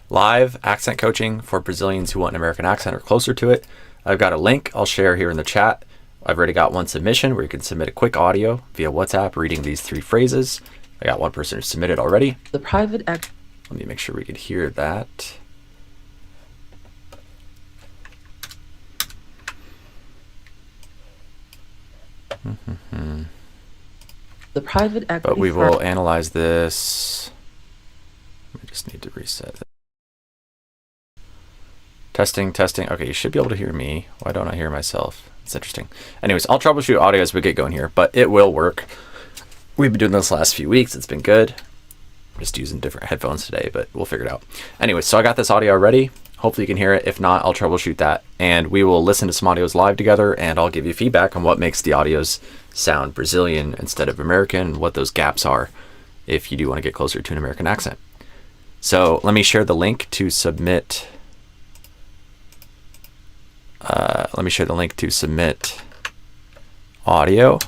live accent coaching for Brazilians who want an American accent or closer to it. I've got a link I'll share here in the chat. I've already got one submission where you can submit a quick audio via WhatsApp reading these 3 phrases. I got one person who submitted already. Let me make sure we can hear that. The private equity. But we will analyze this. We just need to reset it. Testing. Okay, you should be able to hear me. Why don't I hear myself? It's interesting. Anyways, I'll troubleshoot audio as we get going here, but it will work. We've been doing this the last few weeks. It's been good. I'm just using different headphones today, but we'll figure it out. Anyways, so I got this audio ready. Hopefully you can hear it. If not, I'll troubleshoot that. And we will listen to some audios live together, and I'll give you feedback on what makes the audios sound Brazilian instead of American, what those gaps are if you do want to get closer to an American accent. So let me share the link to submit. Audio.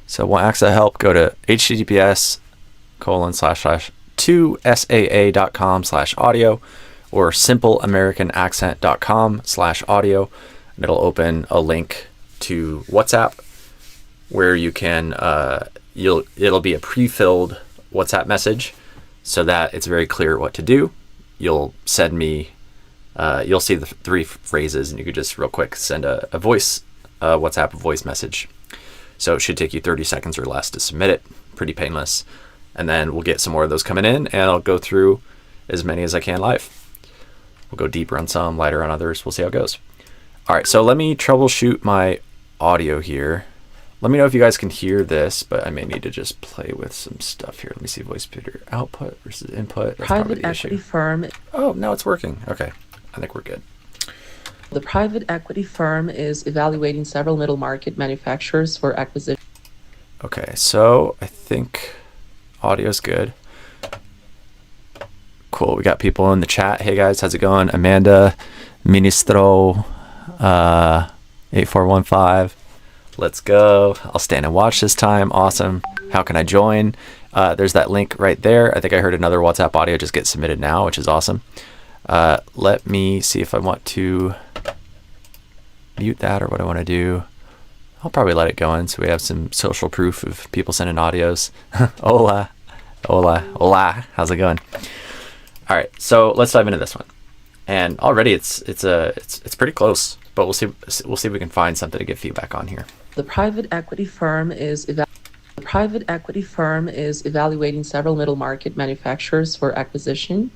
So want access help, go to https://2saa.com/audio or simpleamericanaccent.com/audio, and it'll open a link to WhatsApp where you can it'll be a pre-filled WhatsApp message so that it's very clear what to do. You'll send me you'll see the 3 phrases, and you could just real quick send a WhatsApp voice message. So it should take you 30 seconds or less to submit it. Pretty painless. And then we'll get some more of those coming in, and I'll go through as many as I can live. We'll go deeper on some, lighter on others. We'll see how it goes. All right, so let me troubleshoot my audio here. Let me know if you guys can hear this, but I may need to just play with some stuff here. Let me see, voice computer output versus input. That's private equity firm. Oh, no, it's working. Okay, I think we're good. The private equity firm is evaluating several middle market manufacturers for acquisition. Okay, so I think audio's good. Cool, we got people in the chat. Hey guys, how's it going? Amanda, Ministro, 8415. Let's go. I'll stand and watch this time. Awesome. How can I join? There's that link right there. I think I heard another WhatsApp audio just get submitted now, which is awesome. Let me see if I want to mute that or what I want to do. I'll probably let it go in so we have some social proof of people sending audios. Hola. How's it going? All right, so let's dive into this one. And already it's pretty close, but we'll see if we can find something to get feedback on here. The private equity firm is evaluating several middle market manufacturers for acquisition.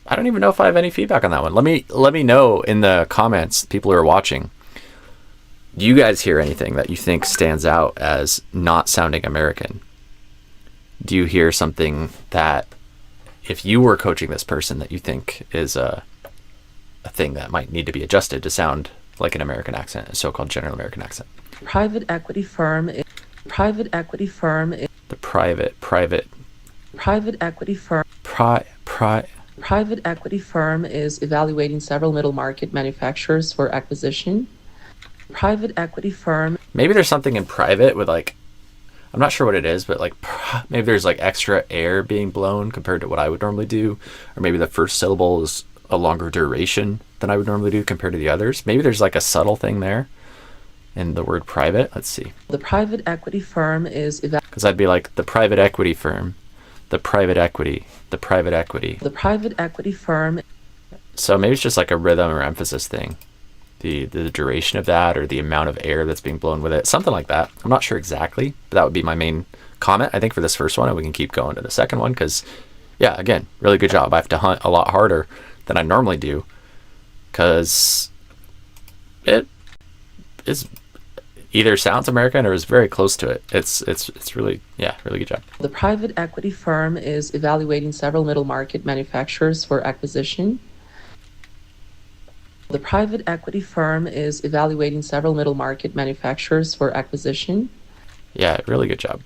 I don't even know if I have any feedback on that one. Let me know in the comments, people who are watching. Do you guys hear anything that you think stands out as not sounding American? Do you hear something that, if you were coaching this person, that you think is a thing that might need to be adjusted to sound like an American accent, a so-called general American accent? The private equity firm is evaluating several middle market manufacturers for acquisition. Private equity firm. Maybe there's something in private with, like, I'm not sure what it is, but like maybe there's like extra air being blown compared to what I would normally do, or maybe the first syllable is a longer duration than I would normally do compared to the others. Maybe there's like a subtle thing there in the word private. Let's see. The private equity firm is because I'd be like the private equity firm, the private equity firm. So maybe it's just like a rhythm or emphasis thing. The duration of that, or the amount of air that's being blown with it, something like that. I'm not sure exactly, but that would be my main comment, I think, for this first one, and we can keep going to the second one, because, yeah, again, really good job. I have to hunt a lot harder than I normally do, because it is either sounds American or is very close to it. It's really, yeah, really good job. The private equity firm is evaluating several middle market manufacturers for acquisition. The private equity firm is evaluating several middle market manufacturers for acquisition. Yeah, really good job.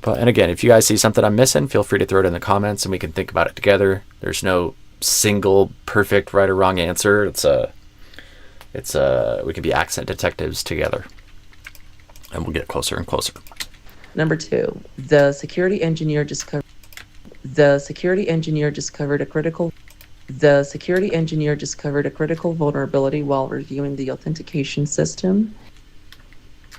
And again, if you guys see something I'm missing, feel free to throw it in the comments and we can think about it together. There's no single perfect right or wrong answer. We can be accent detectives together, and we'll get closer and closer. Number 2, the security engineer discovered The security engineer discovered a critical vulnerability while reviewing the authentication system.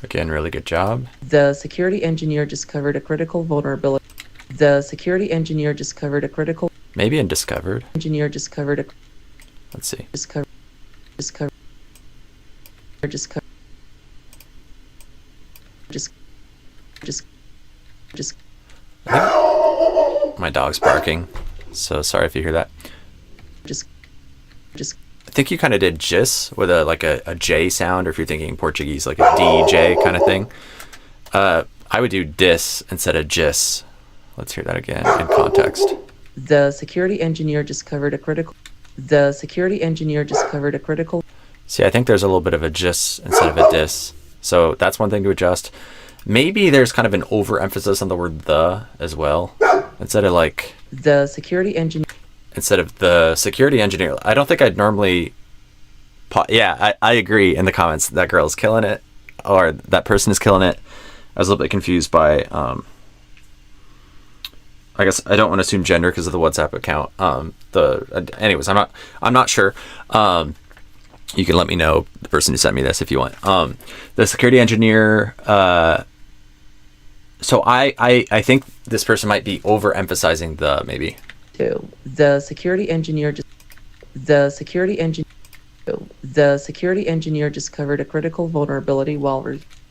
Again, really good job. The security engineer discovered a critical vulnerability. The security engineer discovered a critical Maybe in discovered. engineer discovered a Let's see. discover discover discover just just just My dog's barking, so sorry if you hear that. just I think you kind of did jis with a J sound, or if you're thinking Portuguese, like a DJ kind of thing. I would do dis instead of jis. Let's hear that again in context. the security engineer discovered a critical See, I think there's a little bit of a jis instead of a dis. So that's one thing to adjust. Maybe there's kind of an overemphasis on the word the as well. Instead of the security engineer the security engineer. I don't think I'd normally... I agree in the comments. That girl is killing it. Or that person is killing it. I was a little bit confused by... I guess I don't want to assume gender because of the WhatsApp account. Anyways, I'm not sure. You can let me know, the person who sent me this, if you want. The security engineer. So I think this person might be overemphasizing the maybe. The security engineer discovered a critical vulnerability while reviewing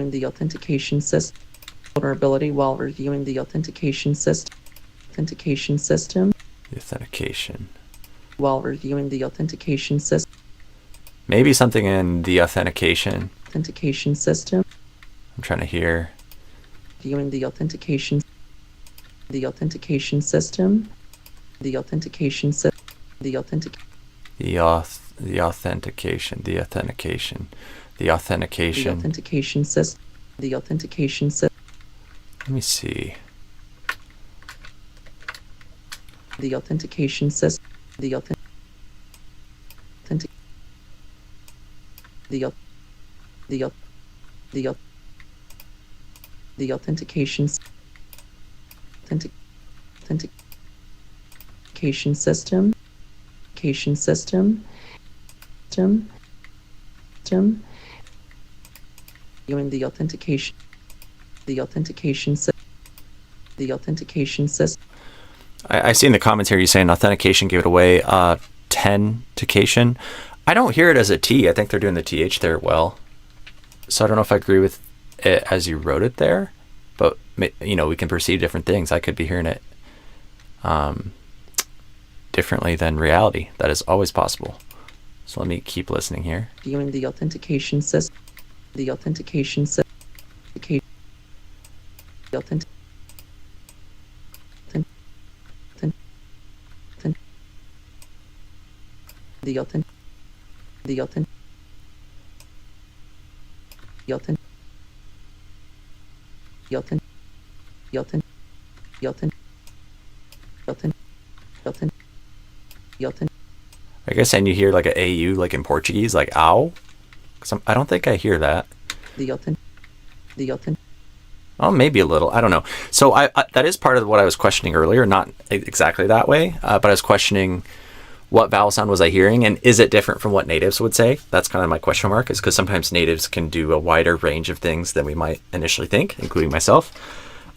the authentication system. The authentication system. Maybe something in the authentication. Authentication system. I'm trying to hear. Viewing the authentication system. The authentication system. The authentication. Let me see. The authentication system. The authentication system. Viewing the authentication. The authentication system. I see in the comments here you saying authentication gave it away. Authentication. I don't hear it as a T. I think they're doing the TH there well. So I don't know if I agree with it as you wrote it there, but we can perceive different things. I could be hearing it differently than reality. That is always possible. So let me keep listening here. Viewing the authentication system. The authentication system. I guess, and you hear like a AU, like in Portuguese, like ow. I don't think I hear that. Oh, maybe a little. I don't know. So I that is part of what I was questioning earlier. Not exactly that way, but I was questioning what vowel sound was I hearing, and is it different from what natives would say? That's kind of my question mark, is because sometimes natives can do a wider range of things than we might initially think, including myself.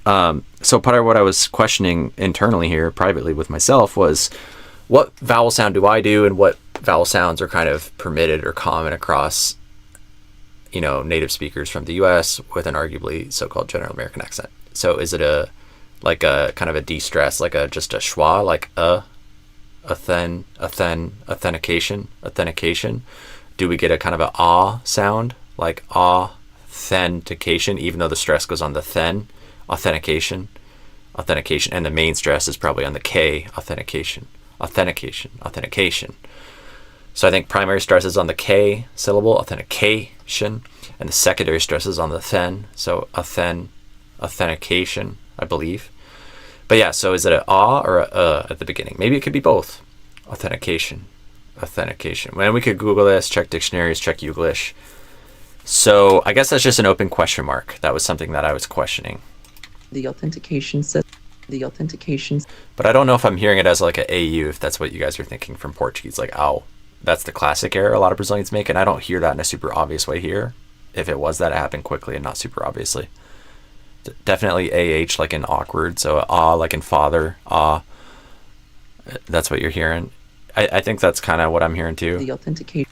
So part of what I was questioning internally here, privately with myself, was what vowel sound do I do, and what vowel sounds are kind of permitted or common across, native speakers from the U.S. with an arguably so-called general American accent. So is it a kind of a de-stress, like just a schwa, like authentication? Do we get a kind of a ah sound, like authentication, even though the stress goes on the then? Authentication, and the main stress is probably on the K, authentication. So I think primary stress is on the K syllable, authentication, and the secondary stress is on the then, so authentication, I believe. But yeah, so is it a or a at the beginning? Maybe it could be both. Authentication. And we could Google this, check dictionaries, check Youglish. So I guess that's just an open question mark. That was something that I was questioning. The authentication system. The authentication. But I don't know if I'm hearing it as like an AU, if that's what you guys are thinking from Portuguese. Like, ow. That's the classic error a lot of Brazilians make, and I don't hear that in a super obvious way here. If it was that, it happened quickly and not super obviously. Definitely AH like in awkward, so ah like in father, ah. That's what you're hearing. I think that's kind of what I'm hearing too. The authentication.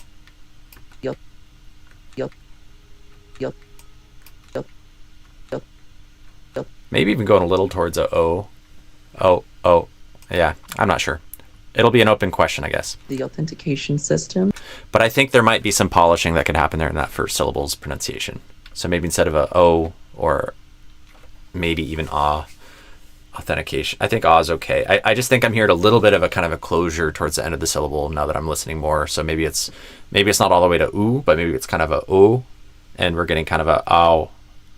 Maybe even going a little towards a O. Oh. Yeah, I'm not sure. It'll be an open question, I guess. The authentication system. But I think there might be some polishing that could happen there in that first syllable's pronunciation. So maybe instead of a O or maybe even ah, authentication. I think ah is okay. I just think I'm hearing a little bit of a kind of a closure towards the end of the syllable now that I'm listening more. So maybe it's not all the way to oo, but maybe it's kind of a o, and we're getting kind of a ow,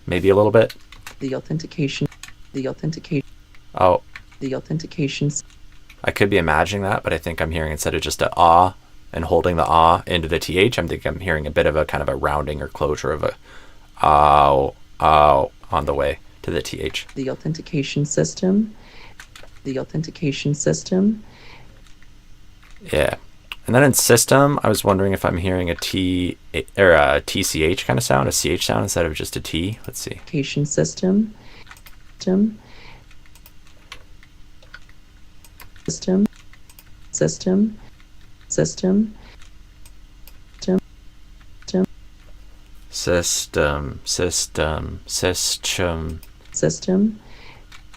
maybe a little bit. The authentication. Oh. The authentication. I could be imagining that, but I think I'm hearing instead of just a ah and holding the ah into the th, I'm hearing a bit of a kind of a rounding or closure of a ow on the way to the th. The authentication system. The authentication system. Yeah. And then in system, I was wondering if I'm hearing a T or a TCH kind of sound, a CH sound instead of just a T. Let's see. Authentication system.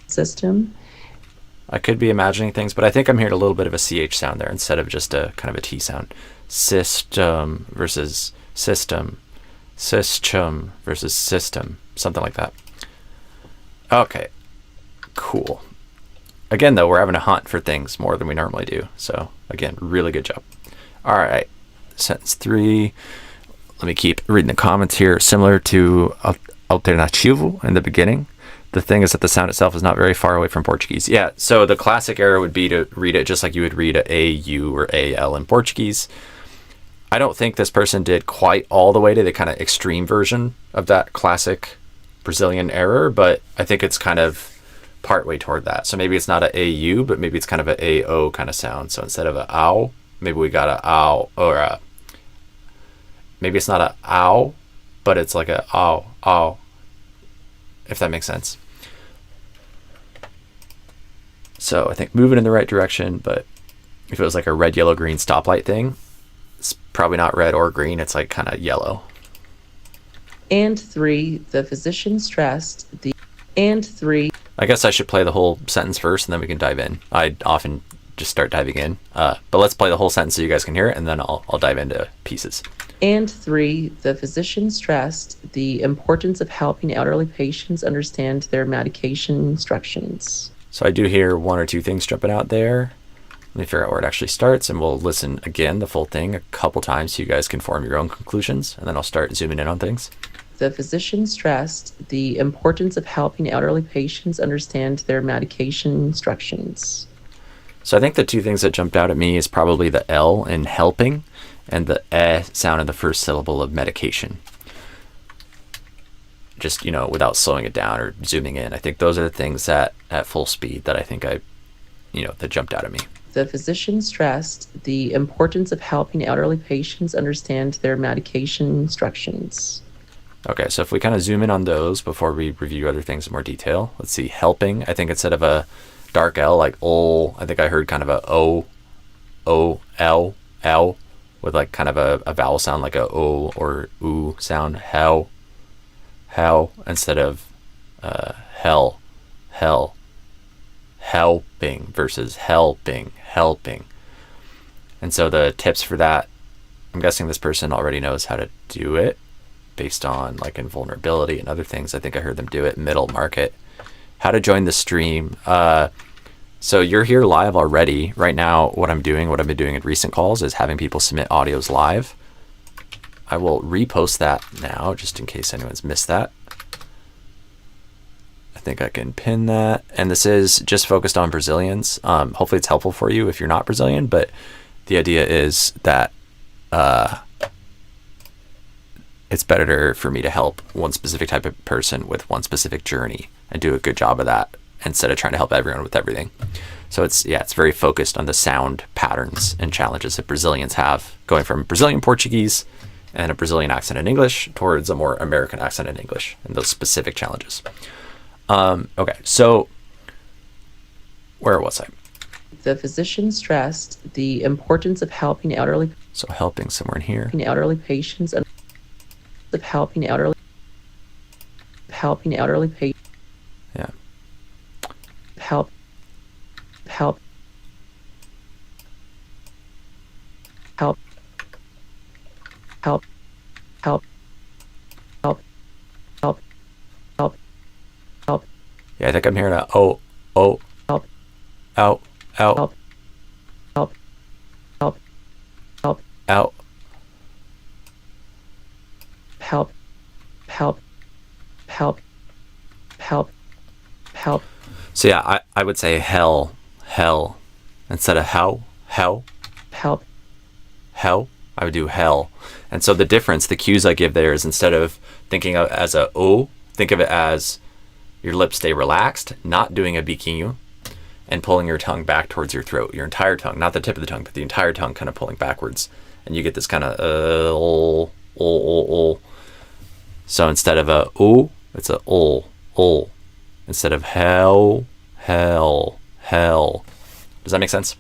System. I could be imagining things, but I think I'm hearing a little bit of a CH sound there instead of just a kind of a T sound. System versus system. System versus system. Something like that. Okay. Cool. Again, though, we're having a hunt for things more than we normally do. So, again, really good job. All right. Sentence 3. Let me keep reading the comments here. Similar to alternativo in the beginning, the thing is that the sound itself is not very far away from Portuguese. Yeah, so the classic error would be to read it just like you would read a U or AL in Portuguese. I don't think this person did quite all the way to the kind of extreme version of that classic Brazilian error, but I think it's kind of partway toward that. So maybe it's not a AU, but maybe it's kind of a AO kind of sound. So instead of a ow, maybe we got a ow, or a, maybe it's not a ow, but it's like a ow, if that makes sense. So I think moving in the right direction, but if it was like a red, yellow, green stoplight thing, it's probably not red or green. It's like kind of yellow. And 3, the physician stressed the, and 3. I guess I should play the whole sentence first and then we can dive in. I often just start diving in, but let's play the whole sentence so you guys can hear it, and then I'll dive into pieces. And 3, the physician stressed the importance of helping elderly patients understand their medication instructions. So I do hear one or two things jumping out there. Let me figure out where it actually starts, and we'll listen again, the full thing, a couple times so you guys can form your own conclusions, and then I'll start zooming in on things. The physician stressed the importance of helping elderly patients understand their medication instructions. So I think the two things that jumped out at me is probably the L in helping and the eh sound in the first syllable of medication. Just, without slowing it down or zooming in. I think those are the things that at full speed that I think that jumped out at me. The physician stressed the importance of helping elderly patients understand their medication instructions. Okay, so if we kind of zoom in on those before we review other things in more detail. Let's see, helping. I think instead of a dark L like O, I think I heard kind of a O, L, with like kind of a vowel sound like a O or oo sound. Hell, instead of hell, helping versus helping. And so the tips for that, I'm guessing this person already knows how to do it based on like invulnerability and other things. I think I heard them do it. Middle market. How to join the stream. So you're here live already. Right now, what I've been doing in recent calls is having people submit audios live. I will repost that now, just in case anyone's missed that. I think I can pin that. And this is just focused on Brazilians. Hopefully it's helpful for you if you're not Brazilian, but the idea is that it's better for me to help one specific type of person with one specific journey and do a good job of that instead of trying to help everyone with everything. So it's very focused on the sound patterns and challenges that Brazilians have, going from Brazilian Portuguese and a Brazilian accent in English towards a more American accent in English, and those specific challenges. Okay, so where was I? The physician stressed the importance of helping elderly somewhere in here. Patients and of helping elderly patients. Yeah. Help. Help. Help. Help. Help. Help. Help. Help. Help. Yeah, I think I'm hearing a oh, oh, help, out, out, help, help, help, help, out, help, help, help, help, help. So yeah, I would say hell, instead of hell, help, hell. I would do hell. And so the difference, the cues I give there is, instead of thinking of it as a o, think of it as your lips stay relaxed, not doing a biquinho, and pulling your tongue back towards your throat, your entire tongue, not the tip of the tongue, but the entire tongue kind of pulling backwards. And you get this kind of So instead of a o, it's a o. Instead of hell. Does that make sense?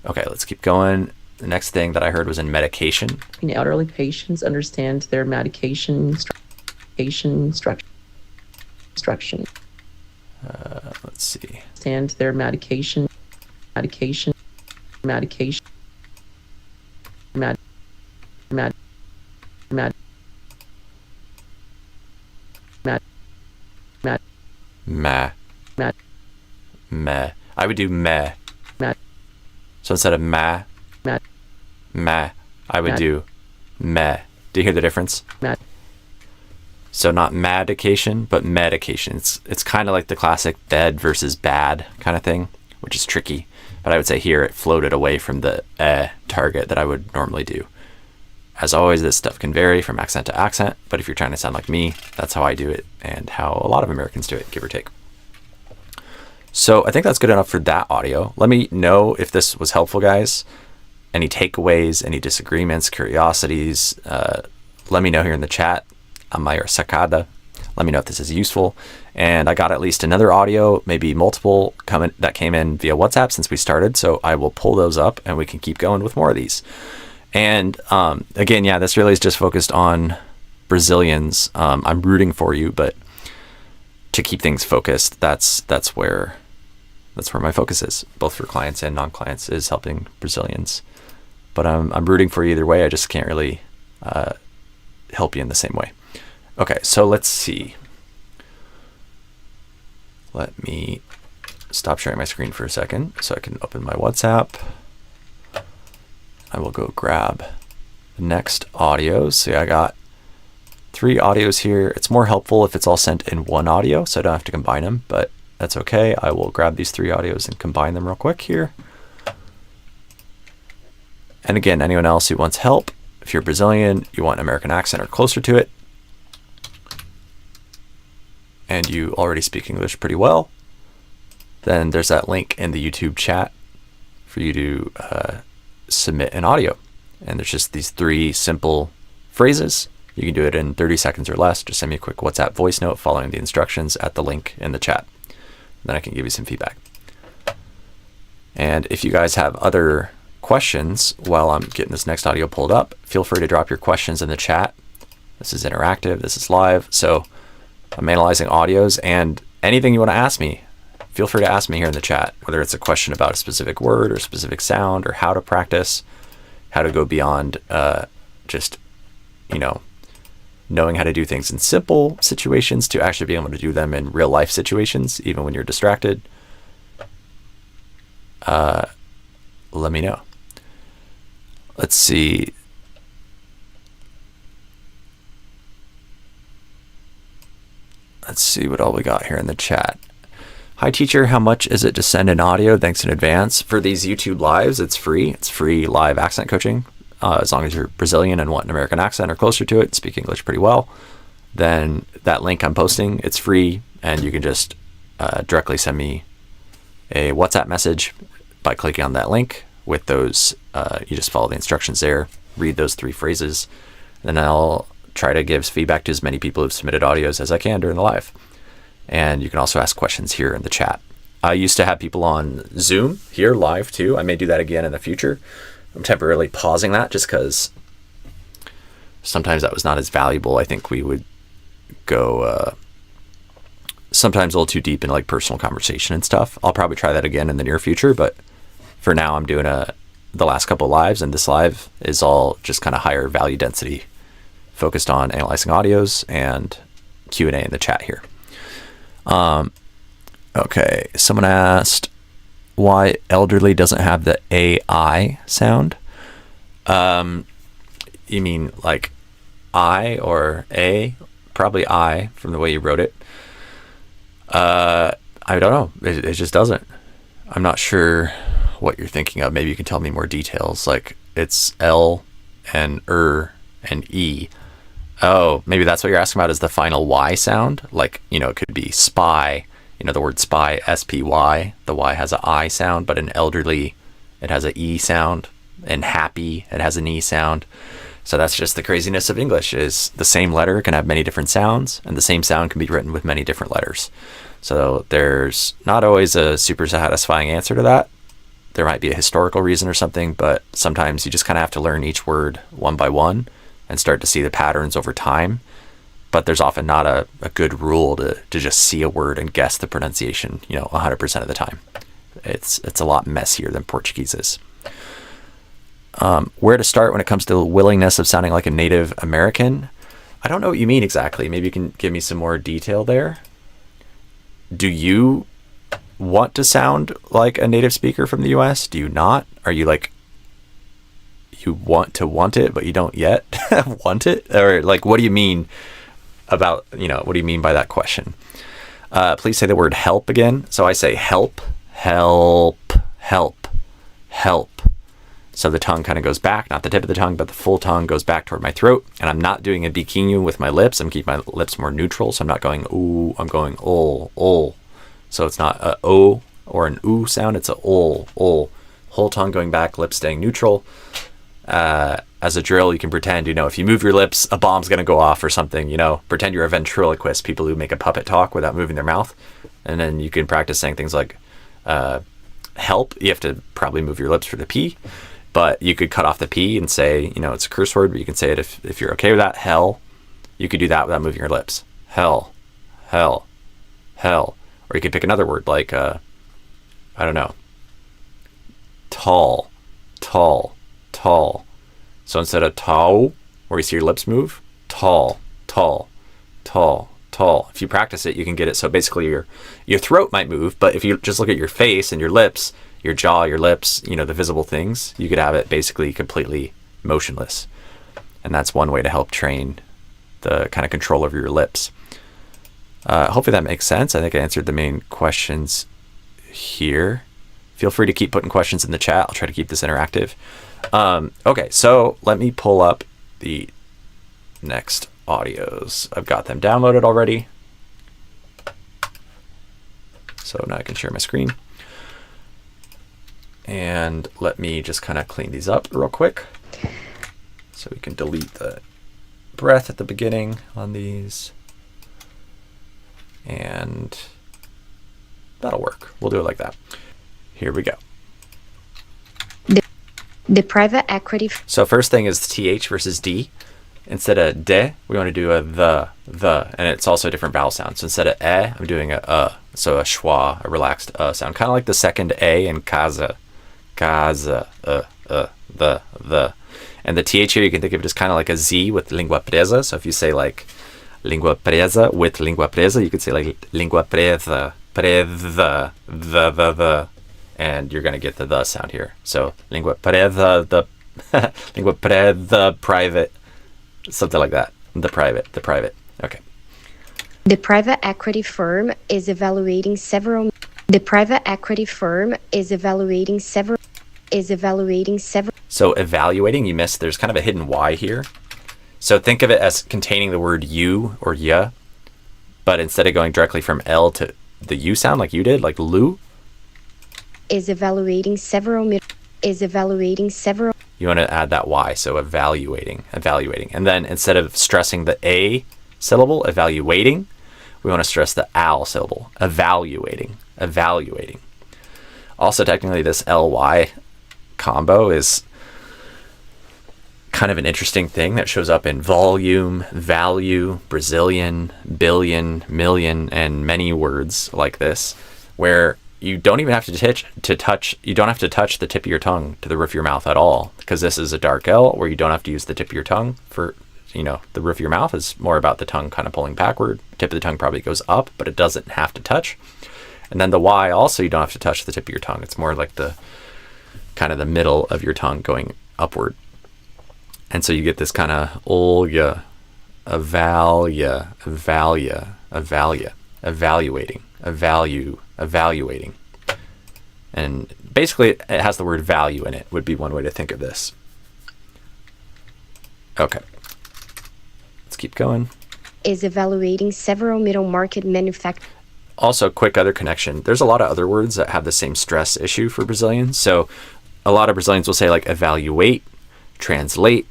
Okay, let's keep going. The next thing that I heard was in medication. Elderly patients understand their medication instruction. Let's see. Understand their medication. Meh. I would do meh. So instead of meh, I would do meh. Do you hear the difference? So not medication, but medication. It's kind of like the classic bed versus bad kind of thing, which is tricky. But I would say here it floated away from the target that I would normally do. As always, this stuff can vary from accent to accent, but if you're trying to sound like me, that's how I do it and how a lot of Americans do it, give or take. So I think that's good enough for that audio. Let me know if this was helpful, guys. Any takeaways, any disagreements, curiosities, let me know here in the chat. I'm Mayor Sakada. Let me know if this is useful. And I got at least another audio, maybe multiple that came in via WhatsApp since we started. So I will pull those up and we can keep going with more of these. And again, yeah, this really is just focused on Brazilians. I'm rooting for you, but to keep things focused, that's where my focus is, both for clients and non-clients, is helping Brazilians. But I'm rooting for you either way. I just can't really help you in the same way. Okay, so let's see. Let me stop sharing my screen for a second so I can open my WhatsApp. I will go grab the next audio. See, I got 3 audios here. It's more helpful if it's all sent in one audio, so I don't have to combine them, but that's okay. I will grab these 3 audios and combine them real quick here. And again, anyone else who wants help, if you're Brazilian, you want an American accent or closer to it, and you already speak English pretty well, then there's that link in the YouTube chat for you to submit an audio. And there's just these 3 simple phrases. You can do it in 30 seconds or less. Just send me a quick WhatsApp voice note following the instructions at the link in the chat. Then I can give you some feedback. And if you guys have other questions while I'm getting this next audio pulled up, feel free to drop your questions in the chat. This is interactive, this is live, so I'm analyzing audios, and anything you want to ask me, feel free to ask me here in the chat, whether it's a question about a specific word or specific sound or how to practice, how to go beyond just, knowing how to do things in simple situations to actually being able to do them in real life situations, even when you're distracted. Let me know. Let's see. Let's see what all we got here in the chat. Hi teacher, how much is it to send an audio? Thanks in advance. For these YouTube lives, it's free. It's free live accent coaching. as long as you're Brazilian and want an American accent or closer to it, speak English pretty well, then that link I'm posting, it's free, and you can just directly send me a WhatsApp message by clicking on that link with those. You just follow the instructions there, read those 3 phrases, and then I'll try to give feedback to as many people who've submitted audios as I can during the live. And you can also ask questions here in the chat. I used to have people on Zoom here live too. I may do that again in the future. I'm temporarily pausing that just because sometimes that was not as valuable. I think we would go sometimes a little too deep into like personal conversation and stuff. I'll probably try that again in the near future, but for now I'm doing the last couple of lives, and this live is all just kind of higher value density, focused on analyzing audios and Q&A in the chat here. Okay, someone asked why elderly doesn't have the AI sound. You mean like I or A? Probably I from the way you wrote it. I don't know. It just doesn't. I'm not sure what you're thinking of. Maybe you can tell me more details. Like it's L and and E. Oh, maybe that's what you're asking about, is the final Y sound. Like, it could be spy. The word spy, S-P-Y, the Y has an I sound, but in elderly, it has an E sound. In happy, it has an E sound. So that's just the craziness of English, is the same letter can have many different sounds, and the same sound can be written with many different letters. So there's not always a super satisfying answer to that. There might be a historical reason or something, but sometimes you just kind of have to learn each word one by one and start to see the patterns over time. But there's often not a good rule to just see a word and guess the pronunciation, 100% of the time. It's a lot messier than Portuguese is. Where to start when it comes to the willingness of sounding like a Native American? I don't know what you mean exactly. Maybe you can give me some more detail there. Do you want to sound like a native speaker from the US? Do you not? Are you like, you want it, but you don't yet want it? Or like, what do you mean about, what do you mean by that question? Please say the word help again. So I say help, help, help, help. So the tongue kind of goes back, not the tip of the tongue, but the full tongue goes back toward my throat. And I'm not doing a biquinho with my lips. I'm keeping my lips more neutral. So I'm not going ooh, I'm going ol. So it's not a o or an oo sound. It's a ol. Whole tongue going back, lips staying neutral. As a drill, you can pretend, if you move your lips, a bomb's going to go off or something, pretend you're a ventriloquist, people who make a puppet talk without moving their mouth. And then you can practice saying things like, help. You have to probably move your lips for the P, but you could cut off the P and say, it's a curse word, but you can say it if you're okay with that. Hell. You could do that without moving your lips. Hell, hell, hell. Or you could pick another word like, I don't know, tall, tall, tall. So instead of tall, where you see your lips move, tall, tall, tall, tall. If you practice it, you can get it. So basically your throat might move, but if you just look at your face and your lips, your jaw, your lips, the visible things, you could have it basically completely motionless. And that's one way to help train the kind of control over your lips. Hopefully that makes sense. I think I answered the main questions here. Feel free to keep putting questions in the chat. I'll try to keep this interactive. Okay, so let me pull up the next audios. I've got them downloaded already. So now I can share my screen. And let me just kind of clean these up real quick. So we can delete the breath at the beginning on these. And that'll work. We'll do it like that. Here we go. The private equity. So first thing is TH versus D. Instead of de, we want to do a the, and it's also a different vowel sound. So instead of I'm doing a. So a schwa, a relaxed sound, kind of like the second A in casa, casa, the. And the TH here, you can think of it as kind of like a Z with lingua presa. So if you say like lingua presa with lingua presa, you could say like lingua presa, the. And you're going to get the sound here. So lingua presa, the lingua presa, private, something like that. The private. Okay. The private equity firm is evaluating several. The private equity firm is evaluating several. So evaluating, you missed, there's kind of a hidden Y here. So think of it as containing the word you or ya, but instead of going directly from L to the U sound like you did, like Lu, Is evaluating several. you want to add that Y. So evaluating. And then instead of stressing the A syllable, evaluating, we want to stress the AL syllable, evaluating. Also, technically, this LY combo is kind of an interesting thing that shows up in volume, value, Brazilian, billion, million, and many words like this, where you don't even have to touch the tip of your tongue to the roof of your mouth at all, because this is a dark L where you don't have to use the tip of your tongue for, the roof of your mouth is more about the tongue kind of pulling backward. Tip of the tongue probably goes up, but it doesn't have to touch. And then the Y also, you don't have to touch the tip of your tongue. It's more like the kind of the middle of your tongue going upward. And so you get this kind of olya, evaluating. And basically it has the word value in it, would be one way to think of this. Okay. Let's keep going. Is evaluating several middle market manufacturers. Also, quick other connection. There's a lot of other words that have the same stress issue for Brazilians. So a lot of Brazilians will say like evaluate, translate.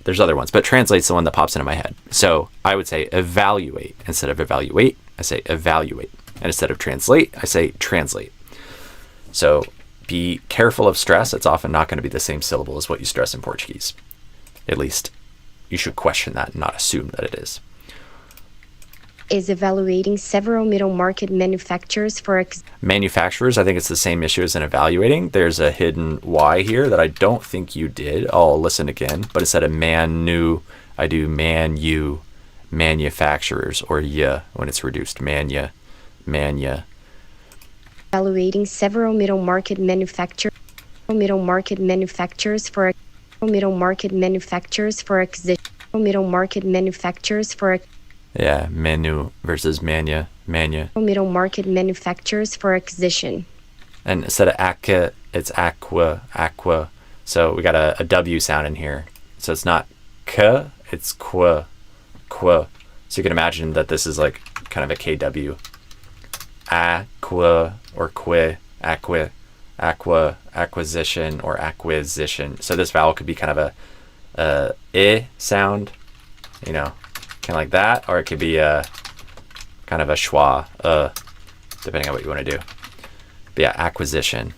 There's other ones, but translate's the one that pops into my head. So I would say evaluate. Instead of evaluate, I say evaluate. And instead of translate, I say translate. So be careful of stress. It's often not going to be the same syllable as what you stress in Portuguese. At least you should question that and not assume that it is. Is evaluating several middle market manufacturers for manufacturers, I think it's the same issue as in evaluating. There's a hidden Y here that I don't think you did. I'll listen again, but instead of I do manufacturers, or ya when it's reduced, manya. Evaluating several middle market manufacturers for Yeah, menu versus mania. middle market manufacturers for acquisition. And instead of aqua, it's aqua. So we got a W sound in here. So it's not k, it's qua. So you can imagine that this is like kind of a KW. Aqua or aqua, acquisition or acquisition. So this vowel could be kind of a I sound, kind of like that, or it could be a kind of a schwa, depending on what you want to do. But yeah, acquisition.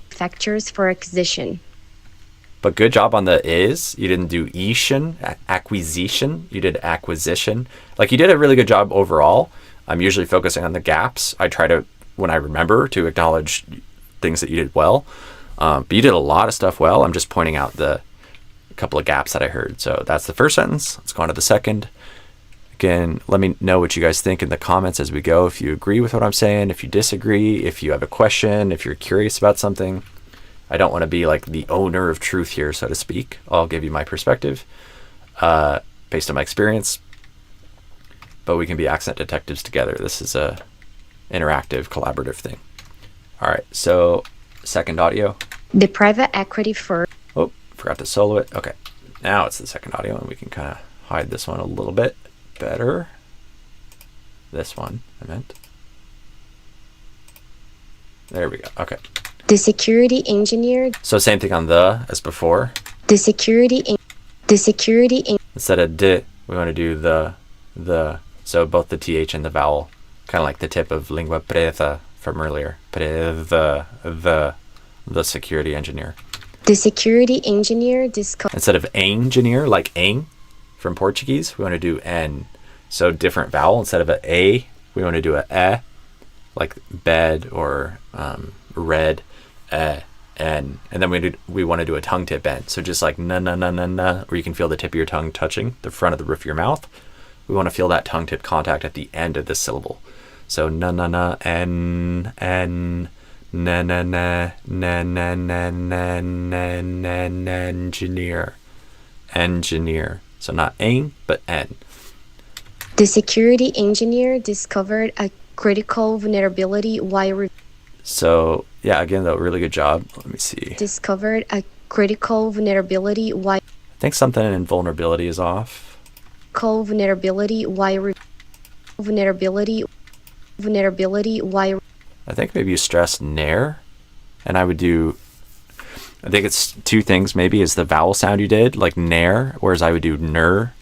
Factors for acquisition. But good job on the is. You didn't do acquisition. You did acquisition. Like, you did a really good job overall. I'm usually focusing on the gaps. I try to, when I remember, to acknowledge things that you did well. But you did a lot of stuff well. I'm just pointing out the couple of gaps that I heard. So that's the first sentence. Let's go on to the second. Again, let me know what you guys think in the comments as we go. If you agree with what I'm saying, if you disagree, if you have a question, if you're curious about something. I don't want to be like the owner of truth here, so to speak. I'll give you my perspective based on my experience. But we can be accent detectives together. This is a interactive, collaborative thing. All right, so second audio. The private equity firm. Oh, forgot to solo it. Okay, now it's the second audio, and we can kind of hide this one a little bit better. This one, I meant. There we go. Okay. The security engineer. So same thing on the as before. The security. Instead of di, we want to do the. So both the th and the vowel, kind of like the tip of lingua preta from earlier. The security engineer. The security engineer instead of engineer, like eng from Portuguese, we want to do n. So different vowel. Instead of a, we want to do a, like bed or red. N, and then we want to do a tongue tip N. So just like na, where you can feel the tip of your tongue touching the front of the roof of your mouth. We want to feel that tongue tip contact at the end of this syllable. So na, N, na, engineer. So not ain, but N. The security engineer discovered a critical vulnerability while So yeah, again though, really good job. Let me see. Discovered a critical vulnerability, I think something in vulnerability is off. vulnerability, vulnerability, I think maybe you stress nair, and I think it's two things maybe, is the vowel sound you did, like nair, whereas I would do ner.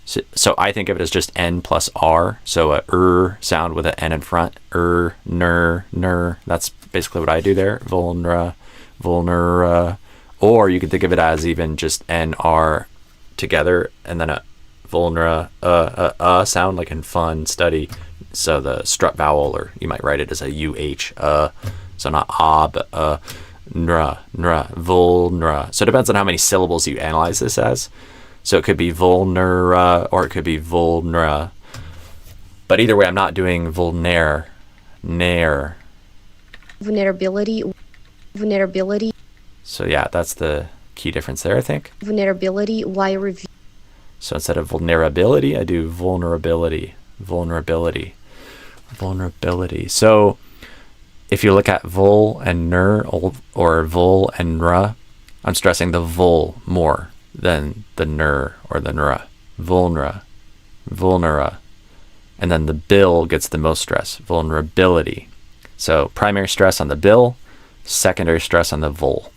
So I think of it as just N plus R, so a sound with an N in front, ner. That's basically what I do there, vulnera. Or you could think of it as even just N-R together, and then a vulnera, sound like in fun, study. So the strut vowel, or you might write it as a UH, so not but nra, vulnera. So it depends on how many syllables you analyze this as. So it could be vulnera, or it could be vulnera. But either way, I'm not doing vulner, nair. vulnerability. So yeah, that's the key difference there, I think. Vulnerability, review. So instead of vulnerability, I do vulnerability. So if you look at vul and ner, or vul and nra, I'm stressing the vul more than the ner or the nra. Vulnera. And then the bill gets the most stress, vulnerability. So primary stress on the bill, secondary stress on the vul.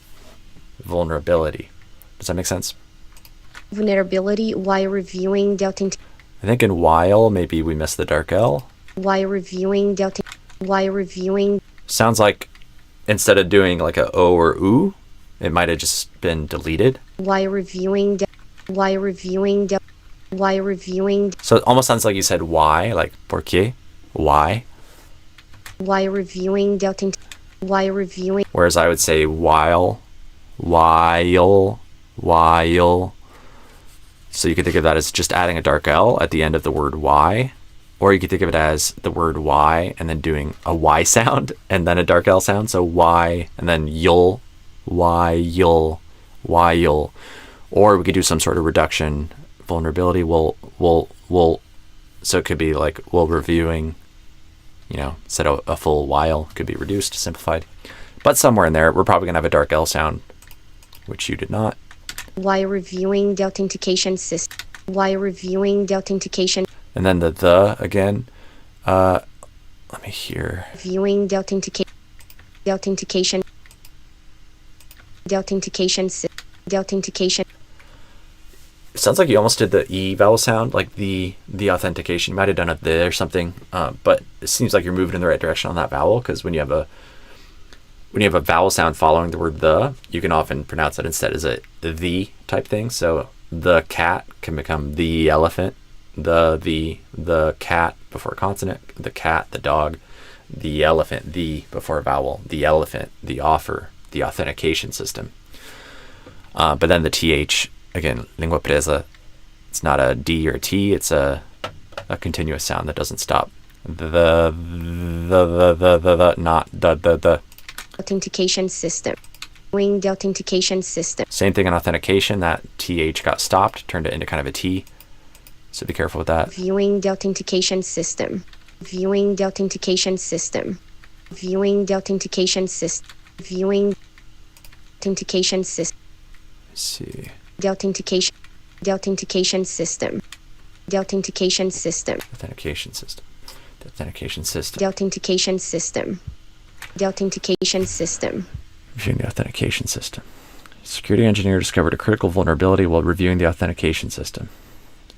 Vulnerability. Does that make sense? Vulnerability, reviewing, delta. I think in while, maybe we missed the dark L. Reviewing, delta. Reviewing. Sounds like instead of doing like a O or oo, it might have just been deleted. Reviewing. So it almost sounds like you said why, like por qué, why. Reviewing, delta. Reviewing. Whereas I would say while. So you could think of that as just adding a dark L at the end of the word why. Or you could think of it as the word why and then doing a Y sound and then a dark L sound. So why and then you'll. Or we could do some sort of reduction. Vulnerability will. So it could be like reviewing, instead of a full while, could be reduced, simplified. But somewhere in there, we're probably going to have a dark L sound, which you did not. Reviewing, delta indication system. Reviewing, delta indication. And then the again. Let me hear. Reviewing, delta indication. It sounds like you almost did the E vowel sound, like the authentication. You might have done it there or something, but it seems like you're moving in the right direction on that vowel, because when you have a vowel sound following the word the, you can often pronounce it instead as a the type thing. So the cat can become the elephant, the cat before a consonant, the cat, the dog, the elephant, the before a vowel, the elephant, the offer, the authentication system. But then the TH, again, lingua presa, it's not a D or a T, it's a continuous sound that doesn't stop. The not the. Authentication system. Wing authentication system. Same thing in authentication, that TH got stopped, turned it into kind of a T. So be careful with that. Viewing authentication system. Viewing authentication system. Viewing authentication system. Viewing authentication system. Let's see. Authentication system. Authentication system. Authentication system. Authentication system. Authentication system. Authentication system. Reviewing the authentication system. Security engineer discovered a critical vulnerability while reviewing the authentication system.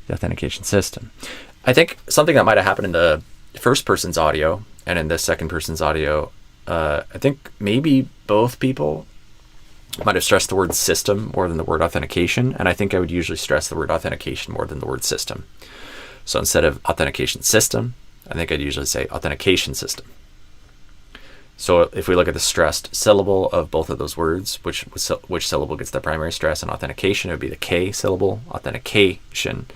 The authentication system. I think something that might have happened in the first person's audio and in the second person's audio, I think maybe both people might have stressed the word system more than the word authentication, and I think I would usually stress the word authentication more than the word system. So instead of authentication system, I think I'd usually say authentication system. So if we look at the stressed syllable of both of those words, which syllable gets the primary stress in authentication, it would be the K syllable, authentication.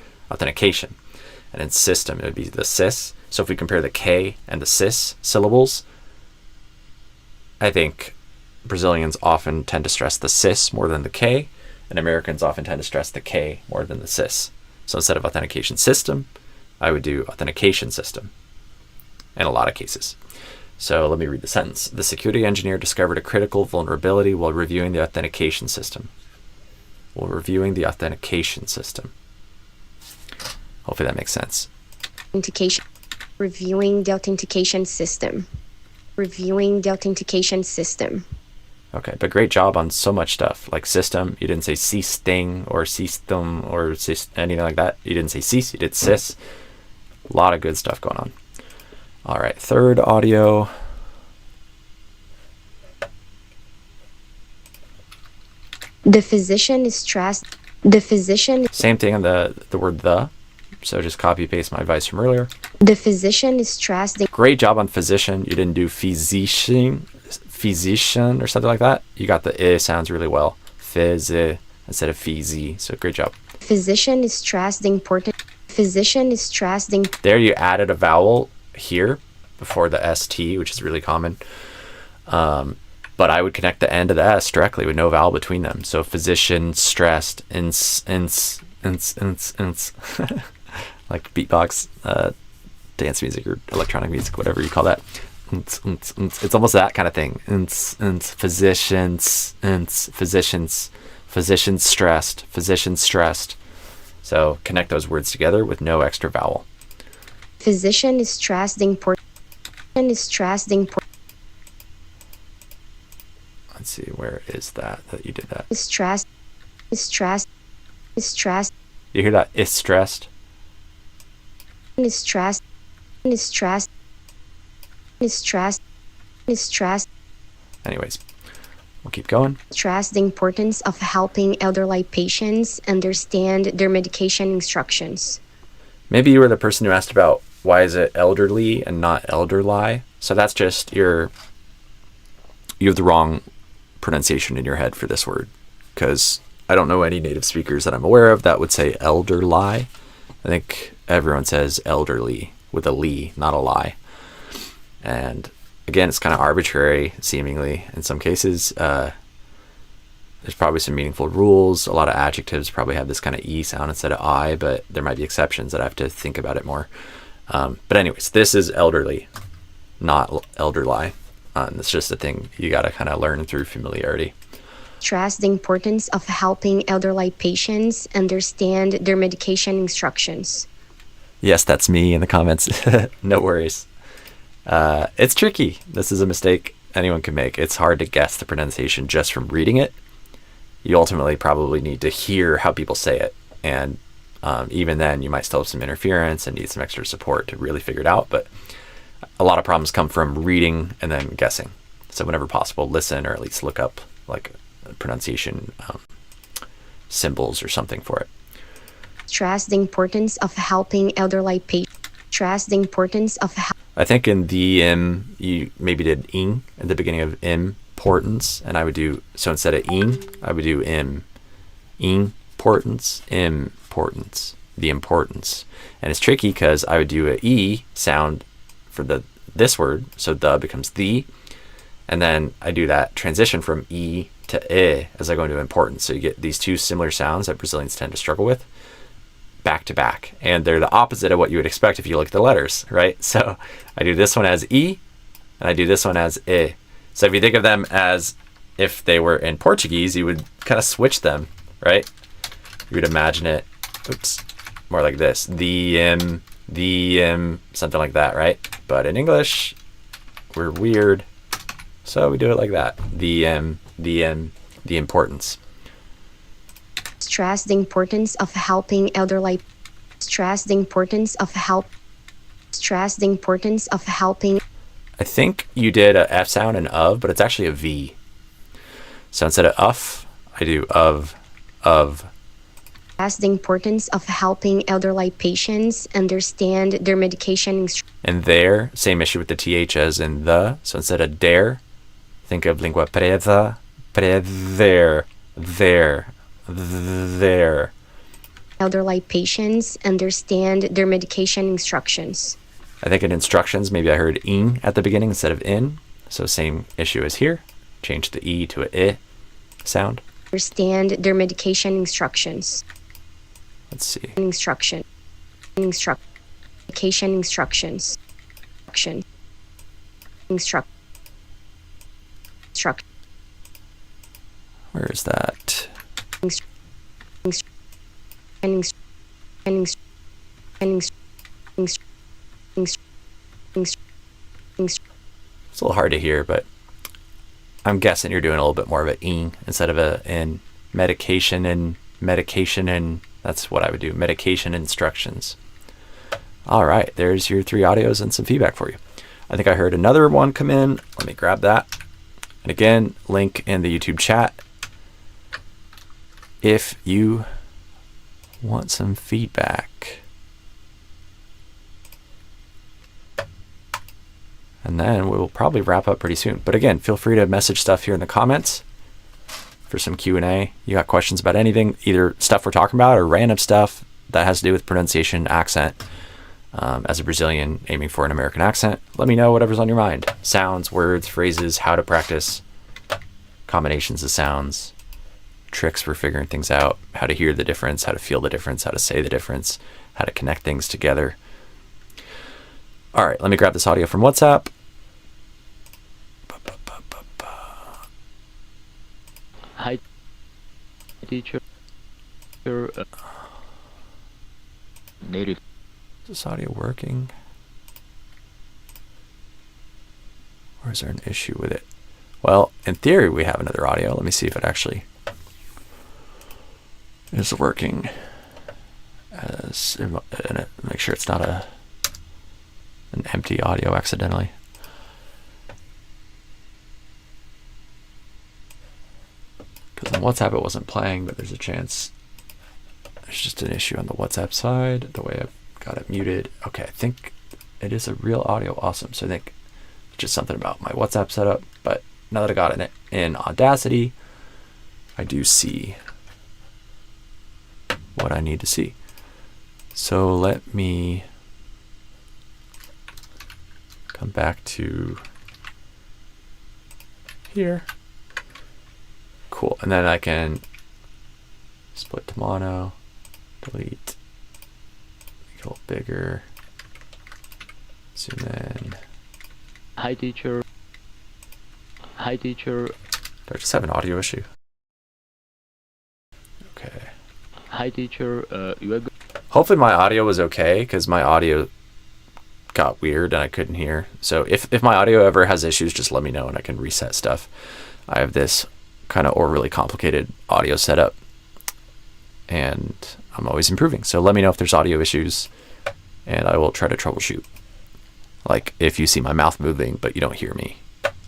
And in system, it would be the sis. So if we compare the K and the sis syllables, I think Brazilians often tend to stress the sis more than the K, and Americans often tend to stress the K more than the sis. So instead of authentication system, I would do authentication system in a lot of cases. So let me read the sentence. The security engineer discovered a critical vulnerability while reviewing the authentication system. Hopefully that makes sense. Authentication. Reviewing the authentication system. Okay, but great job on so much stuff, like system. You didn't say system or anything like that. You didn't say sys, you did sys. A lot of good stuff going on. All right, third audio. The physician stressed. Same thing on the word the. So just copy paste my advice from earlier. The physician is stressed. Great job on physician. You didn't do physician or something like that. You got the I sounds really well. Phys instead of physi. So great job. Physician is stressed the important. There you added a vowel here before the ST, which is really common. But I would connect the end of the S directly with no vowel between them. So physician stressed ins like beatbox, dance music or electronic music, whatever you call that. It's almost that kind of thing. Physicians stressed. So connect those words together with no extra vowel. Physician is stressed the important. Let's see, where is that you did that? Is stressed. You hear that? Is stressed. Anyways, we'll keep going. Stress the importance of helping elderly patients understand their medication instructions. Maybe you were the person who asked about why is it elderly and not elderly. So that's just you have the wrong pronunciation in your head for this word, because I don't know any native speakers that I'm aware of that would say elderly. I think everyone says elderly with a li, not a lie. And again, it's kind of arbitrary, seemingly, in some cases. There's probably some meaningful rules. A lot of adjectives probably have this kind of E sound instead of I, but there might be exceptions that I have to think about it more. But anyways, this is elderly, not elderly. It's just a thing you got to kind of learn through familiarity. Stress the importance of helping elderly patients understand their medication instructions. Yes, that's me in the comments. No worries. It's tricky. This is a mistake anyone can make. It's hard to guess the pronunciation just from reading it. You ultimately probably need to hear how people say it. And even then, you might still have some interference and need some extra support to really figure it out. But a lot of problems come from reading and then guessing. So whenever possible, listen or at least look up like pronunciation symbols or something for it. Stress the importance of helping elderly patients. I think in the you maybe did ing at the beginning of importance, and I would do, so instead of ing, I would do importance, the importance. And it's tricky because I would do a E sound for this word, so the becomes the, and then I do that transition from E to I as I go into importance. So you get these two similar sounds that Brazilians tend to struggle with back to back, and they're the opposite of what you would expect if you look at the letters, right? So I do this one as E and I do this one as I. So if you think of them as if they were in Portuguese, you would kind of switch them, right? You would imagine it, more like this, the something like that, right? But in English, we're weird, so we do it like that. The importance. Stress the importance of helping elderly. I think you did a F sound and of, but it's actually a V. So instead of I do of. Stress the importance of helping elderly patients understand their medication instructions. And there, same issue with the TH as in the. So instead of dare, think of lingua presa, there. Elderly patients understand their medication instructions. I think in instructions, maybe I heard ing at the beginning instead of in. So same issue as here. Change the E to a I sound. Understand their medication instructions. Let's see. Medication instructions. Instruct. Instruct. Where is that? It's a little hard to hear, but I'm guessing you're doing a little bit more of a ing instead of a in. Medication and that's what I would do. Medication instructions. All right, there's your 3 audios and some feedback for you. I think I heard another one come in. Let me grab that. And again, link in the YouTube chat if you want some feedback. And then we'll probably wrap up pretty soon. But again, feel free to message stuff here in the comments for some Q&A. You got questions about anything, either stuff we're talking about or random stuff that has to do with pronunciation, accent. As a Brazilian aiming for an American accent, let me know whatever's on your mind. Sounds, words, phrases, how to practice combinations of sounds, tricks for figuring things out, how to hear the difference, how to feel the difference, how to say the difference, how to connect things together. All right, let me grab this audio from WhatsApp. Hi, teacher. Native. Is this audio working? Or is there an issue with it? Well, in theory, we have another audio. Let me see if it actually is working. Make sure it's not an empty audio accidentally. Because on WhatsApp it wasn't playing, but there's a chance there's just an issue on the WhatsApp side, the way I've got it muted. Okay, I think it is a real audio. Awesome. So I think it's just something about my WhatsApp setup, but now that I got it in Audacity, I do see what I need to see. So let me come back to here. Cool. And then I can split to mono, delete, make it a little bigger, zoom in. Hi, teacher. Hi, teacher. Do I just have an audio issue? Okay. Hi, teacher. You are good. Hopefully my audio was okay, because my audio got weird and I couldn't hear. So if my audio ever has issues, just let me know and I can reset stuff. I have this kind of overly complicated audio setup and I'm always improving. So let me know if there's audio issues and I will try to troubleshoot. Like if you see my mouth moving but you don't hear me,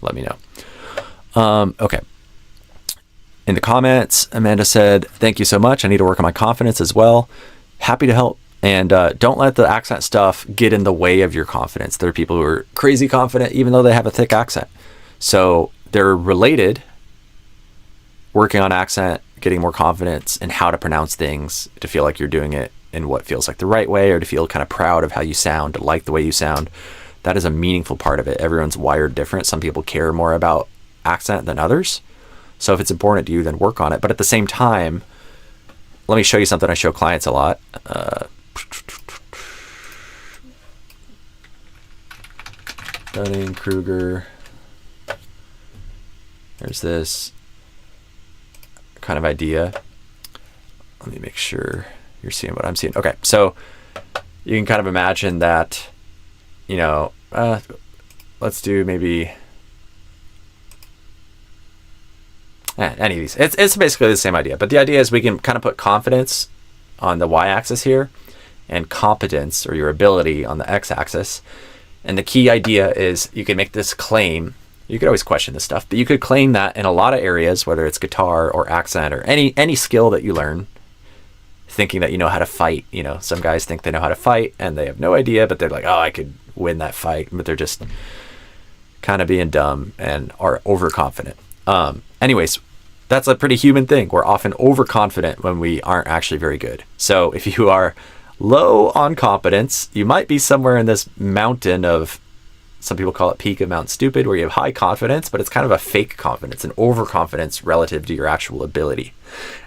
let me know. Okay. In the comments, Amanda said, thank you so much. I need to work on my confidence as well. Happy to help. And don't let the accent stuff get in the way of your confidence. There are people who are crazy confident even though they have a thick accent. So they're related. Working on accent, getting more confidence in how to pronounce things, to feel like you're doing it in what feels like the right way, or to feel kind of proud of how you sound, to like the way you sound. That is a meaningful part of it. Everyone's wired different. Some people care more about accent than others. So if it's important to you, then work on it. But at the same time, let me show you something I show clients a lot. Dunning-Kruger. There's this kind of idea. Let me make sure you're seeing what I'm seeing. Okay, so you can kind of imagine that, you know, let's do maybe any of these. It's basically the same idea, but the idea is we can kind of put confidence on the y-axis here and competence, or your ability, on the x-axis. And the key idea is you can make this claim. You could always question this stuff, but you could claim that in a lot of areas, whether it's guitar or accent or any skill that you learn, thinking that you know how to fight. You know, some guys think they know how to fight and they have no idea, but they're like, oh, I could win that fight, but they're just kind of being dumb and are overconfident. Anyways, that's a pretty human thing. We're often overconfident when we aren't actually very good. So if you are low on competence, you might be somewhere in this mountain of, some people call it peak of Mount Stupid, where you have high confidence, but it's kind of a fake confidence, an overconfidence relative to your actual ability.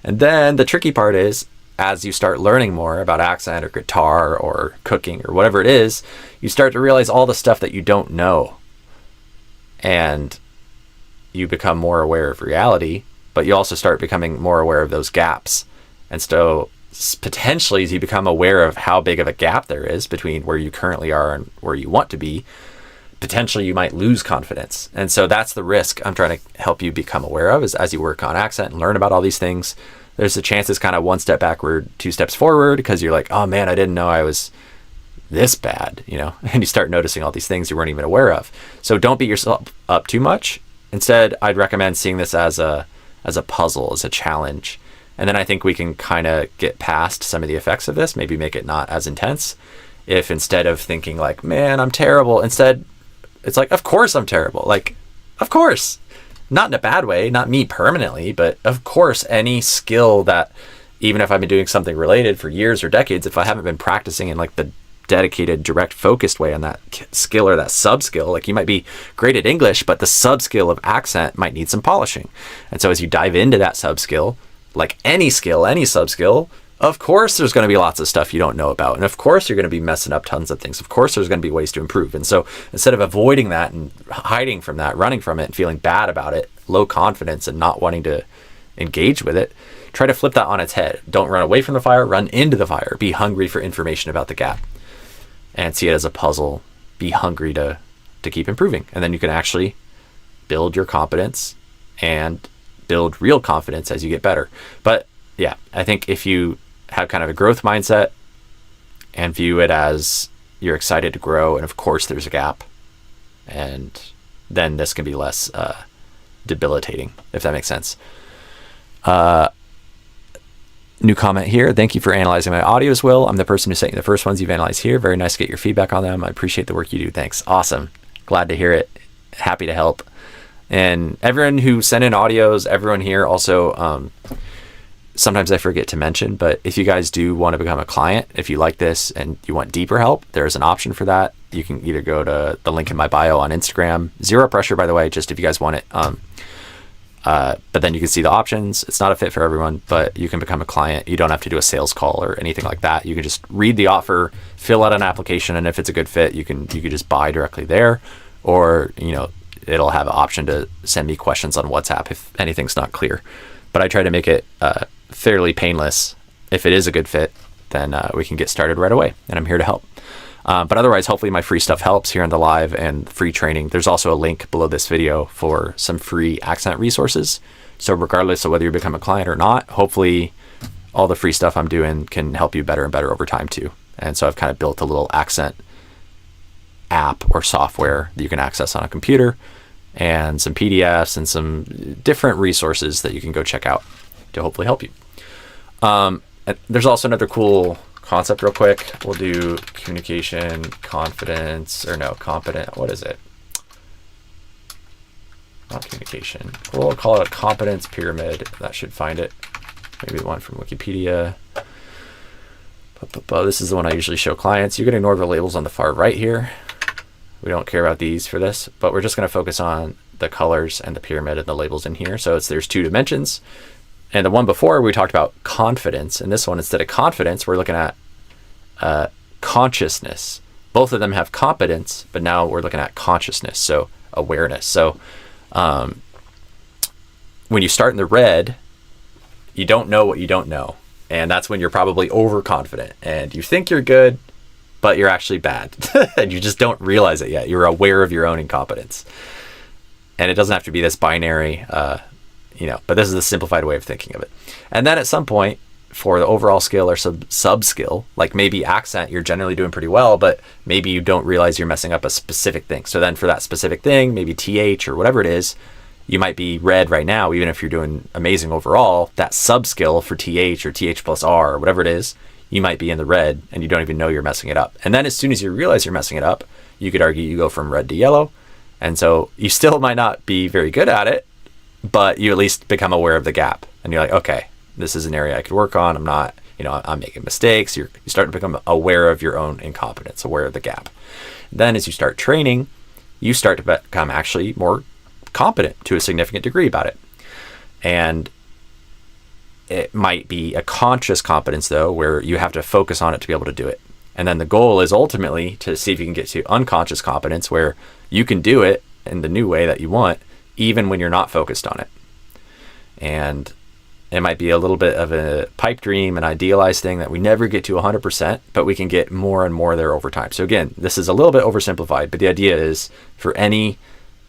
And then the tricky part is, as you start learning more about accent or guitar or cooking or whatever it is, you start to realize all the stuff that you don't know. and you become more aware of reality, but you also start becoming more aware of those gaps. And so potentially, as you become aware of how big of a gap there is between where you currently are and where you want to be, potentially you might lose confidence. And so that's the risk I'm trying to help you become aware of, is as you work on accent and learn about all these things, there's a chance it's kind of one step backward, two steps forward, because you're like, oh man, I didn't know I was this bad, and you start noticing all these things you weren't even aware of. So don't beat yourself up too much. Instead, I'd recommend seeing this as a puzzle, as a challenge. And then I think we can kind of get past some of the effects of this, maybe make it not as intense. If instead of thinking like, man, I'm terrible, instead it's like, of course I'm terrible. Like, of course. Not in a bad way, not me permanently, but of course any skill that, even if I've been doing something related for years or decades, if I haven't been practicing in like the dedicated, direct, focused way on that skill or that sub skill, like you might be great at English, but the sub skill of accent might need some polishing. And so as you dive into that sub skill, like any skill, any sub skill, of course there's going to be lots of stuff you don't know about. And of course you're going to be messing up tons of things. Of course there's going to be ways to improve. And so instead of avoiding that and hiding from that, running from it and feeling bad about it, low confidence and not wanting to engage with it, try to flip that on its head. Don't run away from the fire, run into the fire. Be hungry for information about the gap and see it as a puzzle. Be hungry to keep improving. And then you can actually build your competence and build real confidence as you get better. But yeah, I think if you have kind of a growth mindset and view it as you're excited to grow, and of course there's a gap, and then this can be less debilitating, if that makes sense. New comment here. Thank you for analyzing my audios, Will. I'm the person who sent you the first ones you've analyzed here. Very nice to get your feedback on them. I appreciate the work you do. Thanks. Awesome. Glad to hear it. Happy to help. And everyone who sent in audios, everyone here also, sometimes I forget to mention, but if you guys do want to become a client, if you like this and you want deeper help, there's an option for that. You can either go to the link in my bio on Instagram. Zero pressure, by the way, just if you guys want it. But then you can see the options. It's not a fit for everyone, but you can become a client. You don't have to do a sales call or anything like that. You can just read the offer, fill out an application, and if it's a good fit, you can just buy directly there, or it'll have an option to send me questions on WhatsApp if anything's not clear. But I try to make it fairly painless. If it is a good fit, then we can get started right away, and I'm here to help. But otherwise, hopefully my free stuff helps here in the live and free training. There's also a link below this video for some free accent resources. So regardless of whether you become a client or not, hopefully all the free stuff I'm doing can help you better and better over time too. And so I've kind of built a little accent app or software that you can access on a computer, and some PDFs and some different resources that you can go check out to hopefully help you. There's also another cool concept real quick. We'll do communication, confidence, or no, competent. What is it? Not communication. We'll call it a competence pyramid. That should find it. Maybe the one from Wikipedia. This is the one I usually show clients. You can ignore the labels on the far right here. We don't care about these for this, but we're just going to focus on the colors and the pyramid and the labels in here. So there's two dimensions. And the one before, we talked about confidence. And this one, instead of confidence, we're looking at consciousness. Both of them have competence, but now we're looking at consciousness, so awareness. So when you start in the red, you don't know what you don't know. And that's when you're probably overconfident. And you think you're good, but you're actually bad. And you just don't realize it yet. You're aware of your own incompetence. And it doesn't have to be this binary, but this is the simplified way of thinking of it. And then at some point, for the overall skill or sub skill, like maybe accent, you're generally doing pretty well, but maybe you don't realize you're messing up a specific thing. So then for that specific thing, maybe TH or whatever it is, you might be red right now, even if you're doing amazing overall. That sub skill for TH or TH plus R or whatever it is, you might be in the red and you don't even know you're messing it up. And then as soon as you realize you're messing it up, you could argue you go from red to yellow. And so you still might not be very good at it, but you at least become aware of the gap. And you're like, okay, this is an area I could work on. I'm not, I'm making mistakes. You start to become aware of your own incompetence, aware of the gap. Then as you start training, you start to become actually more competent to a significant degree about it. And it might be a conscious competence, though, where you have to focus on it to be able to do it. And then the goal is ultimately to see if you can get to unconscious competence, where you can do it in the new way that you want, even when you're not focused on it. And it might be a little bit of a pipe dream, an idealized thing that we never get to 100%, but we can get more and more there over time. So again, this is a little bit oversimplified, but the idea is for any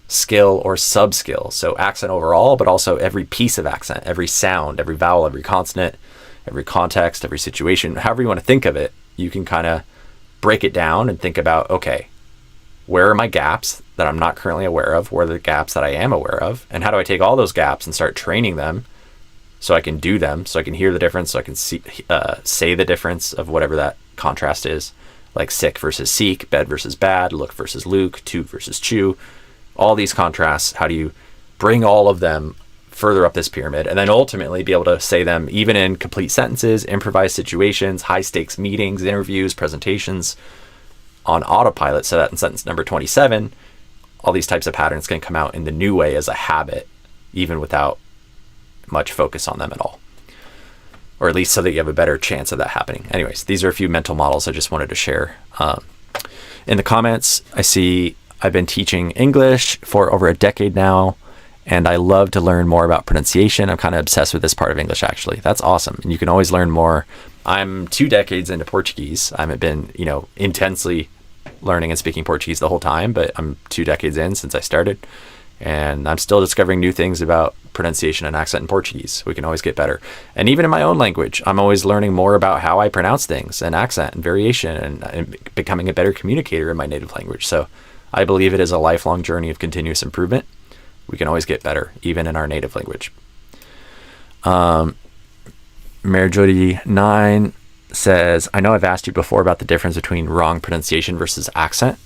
skill or sub-skill, so accent overall, but also every piece of accent, every sound, every vowel, every consonant, every context, every situation, however you want to think of it, you can kind of break it down and think about, okay, where are my gaps that I'm not currently aware of? Where are the gaps that I am aware of? And how do I take all those gaps and start training them so I can do them, so I can hear the difference, so I can see, say the difference of whatever that contrast is, like sick versus seek, bed versus bad, look versus Luke, toot versus chew, all these contrasts. How do you bring all of them further up this pyramid and then ultimately be able to say them even in complete sentences, improvised situations, high stakes meetings, interviews, presentations on autopilot, so that in sentence number 27, all these types of patterns can come out in the new way as a habit, even without much focus on them at all, or at least so that you have a better chance of that happening. Anyways, these are a few mental models I just wanted to share. In the comments, I see I've been teaching English for over a decade now, and I love to learn more about pronunciation. I'm kind of obsessed with this part of English, actually. That's awesome. And you can always learn more. I'm 2 decades into Portuguese. I haven't been, intensely learning and speaking Portuguese the whole time, but I'm 2 decades in since I started. And I'm still discovering new things about pronunciation and accent in Portuguese. We can always get better. And even in my own language, I'm always learning more about how I pronounce things and accent and variation and becoming a better communicator in my native language. So I believe it is a lifelong journey of continuous improvement. We can always get better, even in our native language. Marjody 9 says, I know I've asked you before about the difference between wrong pronunciation versus accent.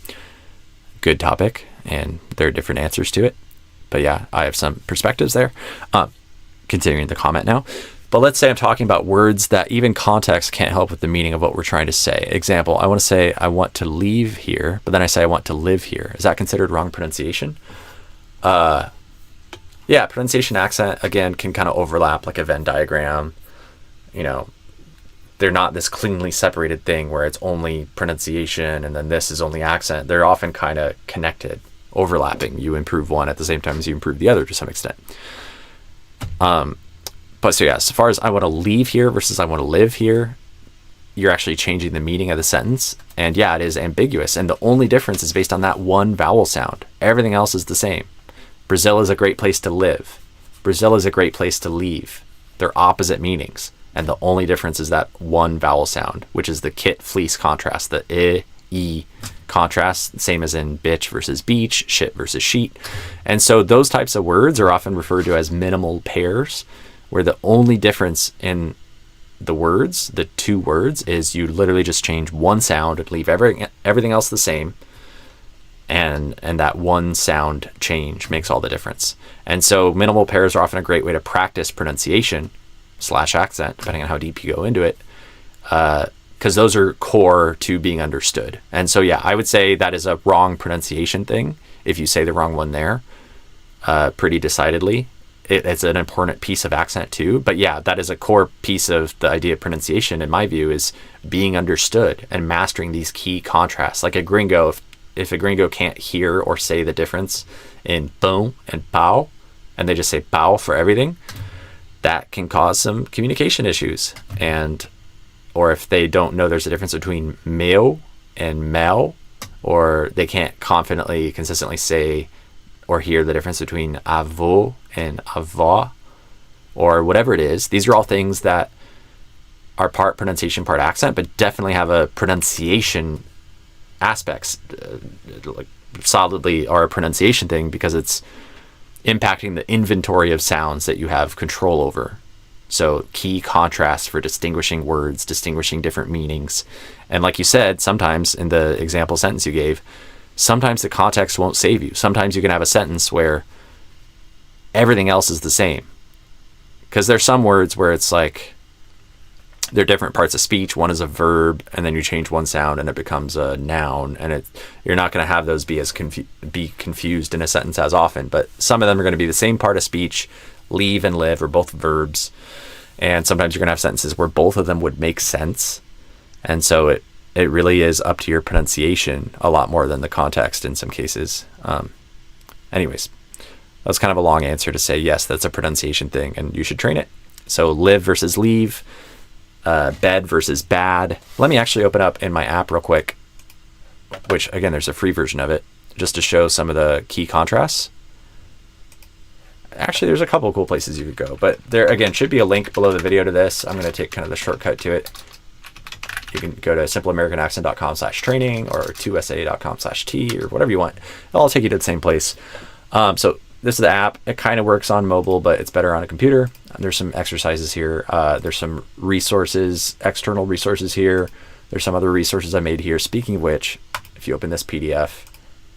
Good topic, and there are different answers to it. But yeah, I have some perspectives there. Continuing the comment now. But let's say I'm talking about words that even context can't help with the meaning of what we're trying to say. Example, I want to say I want to leave here, but then I say I want to live here. Is that considered wrong pronunciation? Yeah, pronunciation, accent, again, can kind of overlap like a Venn diagram. They're not this cleanly separated thing where it's only pronunciation and then this is only accent. They're often kind of connected, overlapping. You improve one at the same time as you improve the other to some extent. But so yeah, as far as I want to leave here versus I want to live here, you're actually changing the meaning of the sentence. And yeah, it is ambiguous. And the only difference is based on that one vowel sound. Everything else is the same. Brazil is a great place to live. Brazil is a great place to leave. They're opposite meanings. And the only difference is that one vowel sound, which is the kit fleece contrast, the e contrast, same as in bitch versus beach, shit versus sheet. And so those types of words are often referred to as minimal pairs, where the only difference in the words, the 2 words, is you literally just change one sound and leave everything else the same. And that one sound change makes all the difference. And so minimal pairs are often a great way to practice pronunciation / accent, depending on how deep you go into it, because those are core to being understood. And so yeah, I would say that is a wrong pronunciation thing if you say the wrong one there, pretty decidedly. It's an important piece of accent too, but yeah, that is a core piece of the idea of pronunciation in my view, is being understood and mastering these key contrasts. Like a gringo, if a gringo can't hear or say the difference in boom and pow, and they just say pow for everything, that can cause some communication issues. Or if they don't know there's a difference between meu and mel, or they can't confidently, consistently say or hear the difference between avô and avó, or whatever it is. These are all things that are part pronunciation, part accent, but definitely have a pronunciation aspects, like solidly are a pronunciation thing, because it's impacting the inventory of sounds that you have control over. So key contrasts for distinguishing words, distinguishing different meanings. And like you said, sometimes in the example sentence you gave, sometimes the context won't save you. Sometimes you can have a sentence where everything else is the same. Because there's some words where it's like, they're different parts of speech. One is a verb, and then you change one sound and it becomes a noun. And you're not going to have those be confused in a sentence as often. But some of them are going to be the same part of speech. Leave and live are both verbs. And sometimes you're going to have sentences where both of them would make sense. And so it really is up to your pronunciation a lot more than the context in some cases. Anyways, that was kind of a long answer to say, yes, that's a pronunciation thing and you should train it. So live versus leave, bed versus bad. Let me actually open up in my app real quick, which again, there's a free version of it, just to show some of the key contrasts. Actually, there's a couple of cool places you could go, but there again should be a link below the video to this. I'm going to take kind of the shortcut to it. You can go to simpleamericanaccent.com/training or 2sa.com/t or whatever you want. It'll all take you to the same place. So this is the app. It kind of works on mobile, but it's better on a computer. There's some exercises here. There's some resources, external resources here. There's some other resources I made here. Speaking of which, if you open this PDF,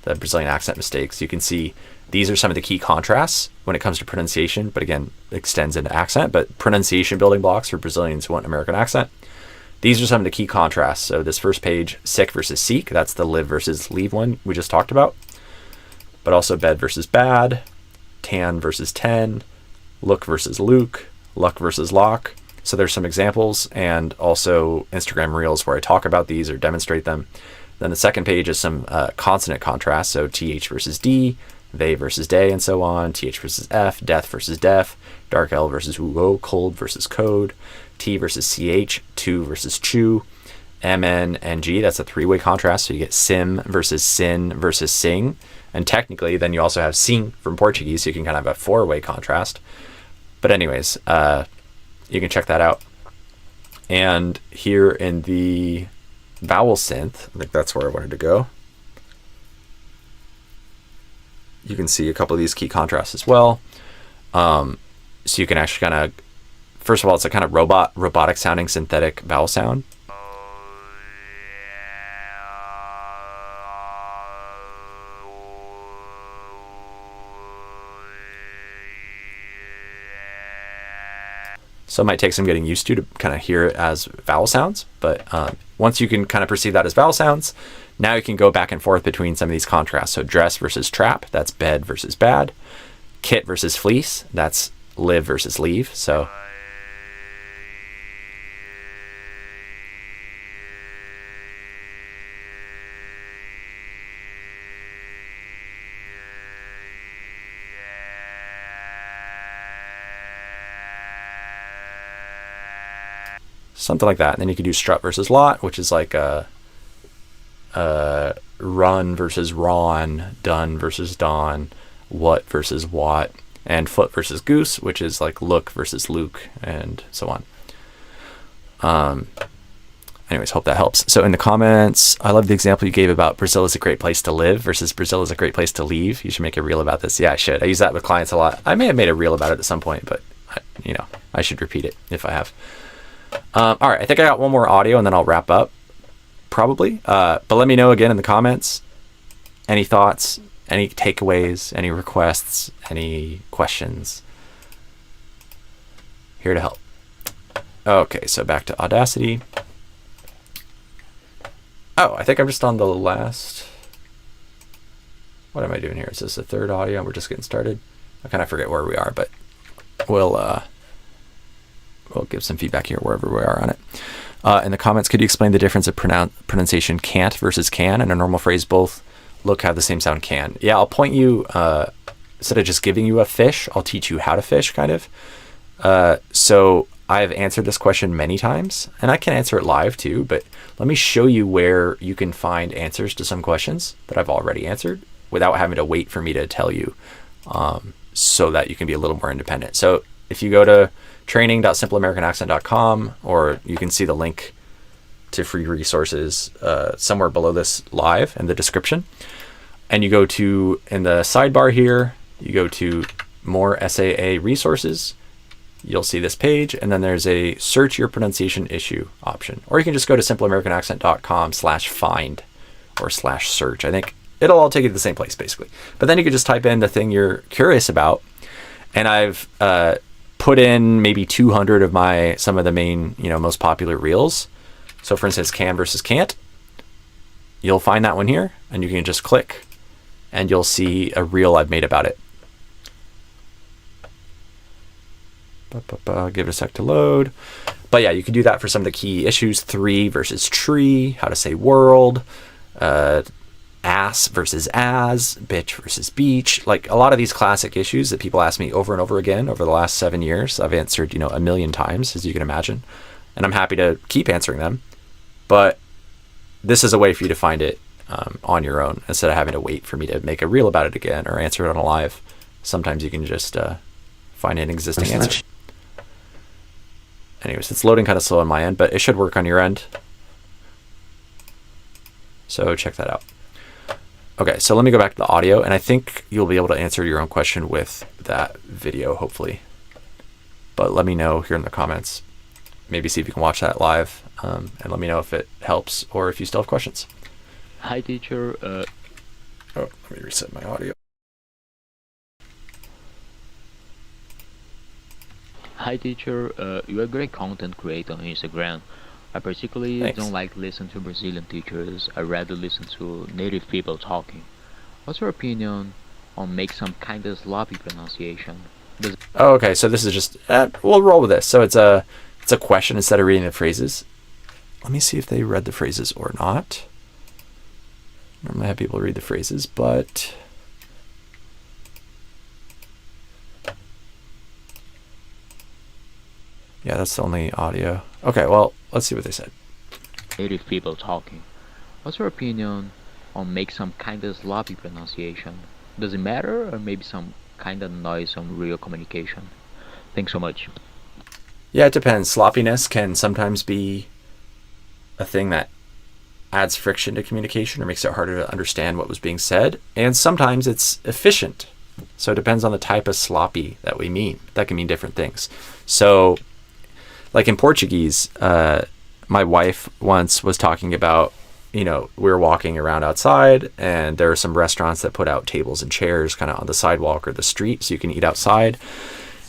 the Brazilian accent mistakes, you can see these are some of the key contrasts when it comes to pronunciation, but again, extends into accent, but pronunciation building blocks for Brazilians who want American accent. These are some of the key contrasts. So this first page, sick versus seek, that's the live versus leave one we just talked about, but also bed versus bad, tan versus ten, look versus luke, luck versus lock. So there's some examples and also Instagram reels where I talk about these or demonstrate them. Then the second page is some consonant contrast. So th versus d, they versus day, and so on. Th versus f, death versus deaf, dark L versus uo, cold versus code, T versus ch, to versus chew, mn and g. That's a three-way contrast. So you get sim versus sin versus sing. And technically, then you also have sing from Portuguese. So you can kind of have a four-way contrast. But anyways, you can check that out. And here in the vowel synth, I think that's where I wanted to go. You can see a couple of these key contrasts as well. So you can actually kind of, first of all, it's a kind of robotic sounding synthetic vowel sound. So it might take some getting used to kind of hear it as vowel sounds. But once you can kind of perceive that as vowel sounds, now you can go back and forth between some of these contrasts. So dress versus trap, that's bed versus bad. Kit versus fleece, that's live versus leave. So something like that. And then you could do strut versus lot, which is like run versus ron, done versus dawn, what versus what, and foot versus goose, which is like look versus luke, and so on. Anyways, hope that helps. So in the comments, I love the example you gave about Brazil is a great place to live versus Brazil is a great place to leave. You should make a reel about this. Yeah, I should. I use that with clients a lot. I may have made a reel about it at some point, but I should repeat it if I have. All right, I think I got one more audio and then I'll wrap up, probably. But let me know again in the comments, any thoughts, any takeaways, any requests, any questions. Here to help. Okay, so back to Audacity. Oh, I think I'm just on the last. What am I doing here? Is this the third audio? We're just getting started. I kind of forget where we are, but we'll give some feedback here wherever we are on it. In the comments, could you explain the difference of pronunciation can't versus can? And a normal phrase, both look have the same sound, can. Yeah, I'll point you, instead of just giving you a fish, I'll teach you how to fish, kind of. So I've answered this question many times, and I can answer it live too, but let me show you where you can find answers to some questions that I've already answered without having to wait for me to tell you, so that you can be a little more independent. So if you go to training.simpleamericanaccent.com, or you can see the link to free resources somewhere below this live in the description, and you go to, in the sidebar here, you go to more SAA resources, you'll see this page, and then there's a search your pronunciation issue option, or you can just go to simpleamericanaccent.com/find or /search. I think it'll all take you to the same place basically, but then you can just type in the thing you're curious about, and I've put in maybe 200 of some of the main, most popular reels. So for instance, can versus can't, you'll find that one here, and you can just click and you'll see a reel I've made about it. Give it a sec to load. But yeah, you can do that for some of the key issues. 3 versus tree, how to say world, ass versus as, bitch versus beach. Like a lot of these classic issues that people ask me over and over again over the last 7 years, I've answered, a million times, as you can imagine. And I'm happy to keep answering them. But this is a way for you to find it on your own instead of having to wait for me to make a reel about it again or answer it on a live. Sometimes you can just find an existing answer. Anyways, it's loading kind of slow on my end, but it should work on your end. So check that out. Okay, so let me go back to the audio, and I think you'll be able to answer your own question with that video, hopefully. But let me know here in the comments. Maybe see if you can watch that live, and let me know if it helps or if you still have questions. Hi, teacher. Oh, let me reset my audio. Hi, teacher. You are a great content creator on Instagram. I particularly Thanks. don't like listen to Brazilian teachers. I rather listen to native people talking. What's your opinion on make some kind of sloppy pronunciation? Oh, okay, so this is just, we'll roll with this. So it's a question instead of reading the phrases. Let me see if they read the phrases or not. Normally I have people read the phrases, but yeah, that's the only audio. Okay, well, let's see what they said. Native people talking. What's your opinion on make some kind of sloppy pronunciation? Does it matter, or maybe some kind of noise on real communication? Thanks so much. Yeah, it depends. Sloppiness can sometimes be a thing that adds friction to communication or makes it harder to understand what was being said. And sometimes it's efficient. So it depends on the type of sloppy that we mean. That can mean different things. So like in Portuguese, my wife once was talking about, we were walking around outside and there are some restaurants that put out tables and chairs kind of on the sidewalk or the street so you can eat outside.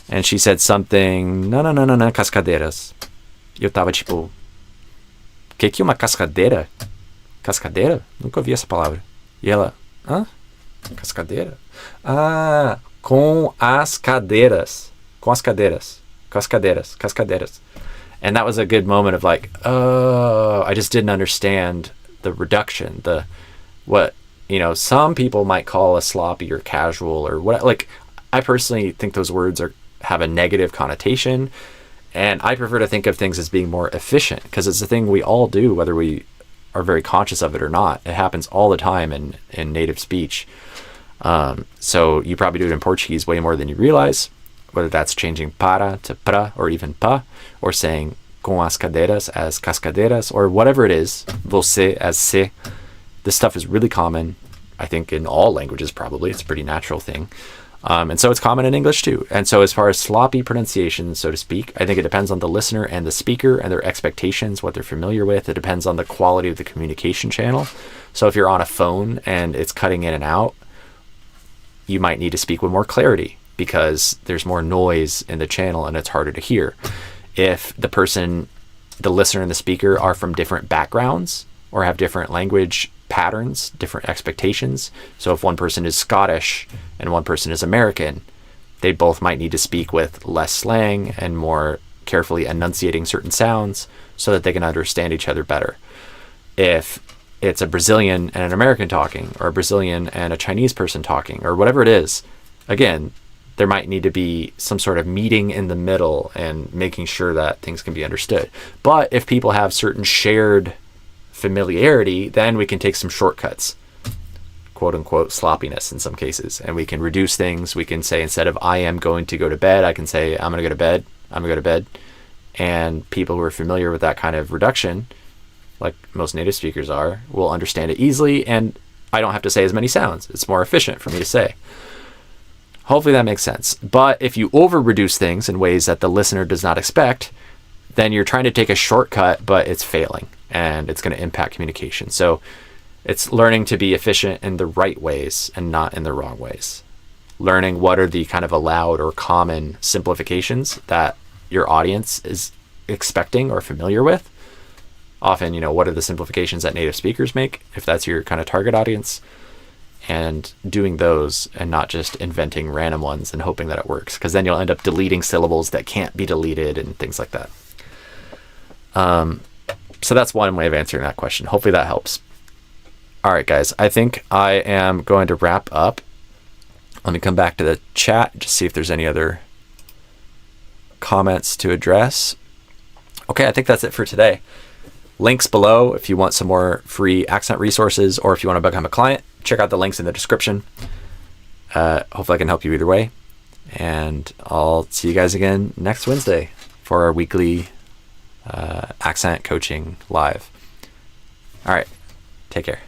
And she said something, não, cascadeiras. Eu tava tipo, que é uma cascadeira? Cascadeira? Nunca ouvi essa palavra. E ela, hã? Cascadeira? Ah, com as cadeiras. Com as cadeiras. Cascadeiras. And that was a good moment of like, oh, I just didn't understand the reduction, some people might call a sloppy or casual or what. Like, I personally think those words have a negative connotation, and I prefer to think of things as being more efficient because it's a thing we all do, whether we are very conscious of it or not. It happens all the time in native speech. So you probably do it in Portuguese way more than you realize, whether that's changing para to pra or even pa, or saying com as cadeiras as cascadeiras, or whatever it is, você as se. This stuff is really common, I think, in all languages probably. It's a pretty natural thing. And so it's common in English too. And so as far as sloppy pronunciation, so to speak, I think it depends on the listener and the speaker and their expectations, what they're familiar with. It depends on the quality of the communication channel. So if you're on a phone and it's cutting in and out, you might need to speak with more clarity because there's more noise in the channel and it's harder to hear. If the listener and the speaker are from different backgrounds or have different language patterns, different expectations. So if one person is Scottish and one person is American, they both might need to speak with less slang and more carefully enunciating certain sounds so that they can understand each other better. If it's a Brazilian and an American talking, or a Brazilian and a Chinese person talking, or whatever it is, again, there might need to be some sort of meeting in the middle and making sure that things can be understood. But if people have certain shared familiarity, then we can take some shortcuts, quote unquote sloppiness in some cases, and we can reduce things. We can say, instead of I am going to go to bed, I can say I'm going to go to bed, I'm going to go to bed. And people who are familiar with that kind of reduction, like most native speakers are, will understand it easily, and I don't have to say as many sounds. It's more efficient for me to say. Hopefully that makes sense. But if you over reduce things in ways that the listener does not expect, then you're trying to take a shortcut, but it's failing and it's going to impact communication. So it's learning to be efficient in the right ways and not in the wrong ways. Learning what are the kind of allowed or common simplifications that your audience is expecting or familiar with. Often, what are the simplifications that native speakers make, if that's your kind of target audience, and doing those and not just inventing random ones and hoping that it works, because then you'll end up deleting syllables that can't be deleted and things like that. So that's one way of answering that question. Hopefully that helps. All right, guys, I think I am going to wrap up. Let me come back to the chat, just see if there's any other comments to address. Okay, I think that's it for today. Links below if you want some more free accent resources, or if you want to become a client, check out the links in the description. Hopefully I can help you either way. And I'll see you guys again next Wednesday for our weekly accent coaching live. All right, take care.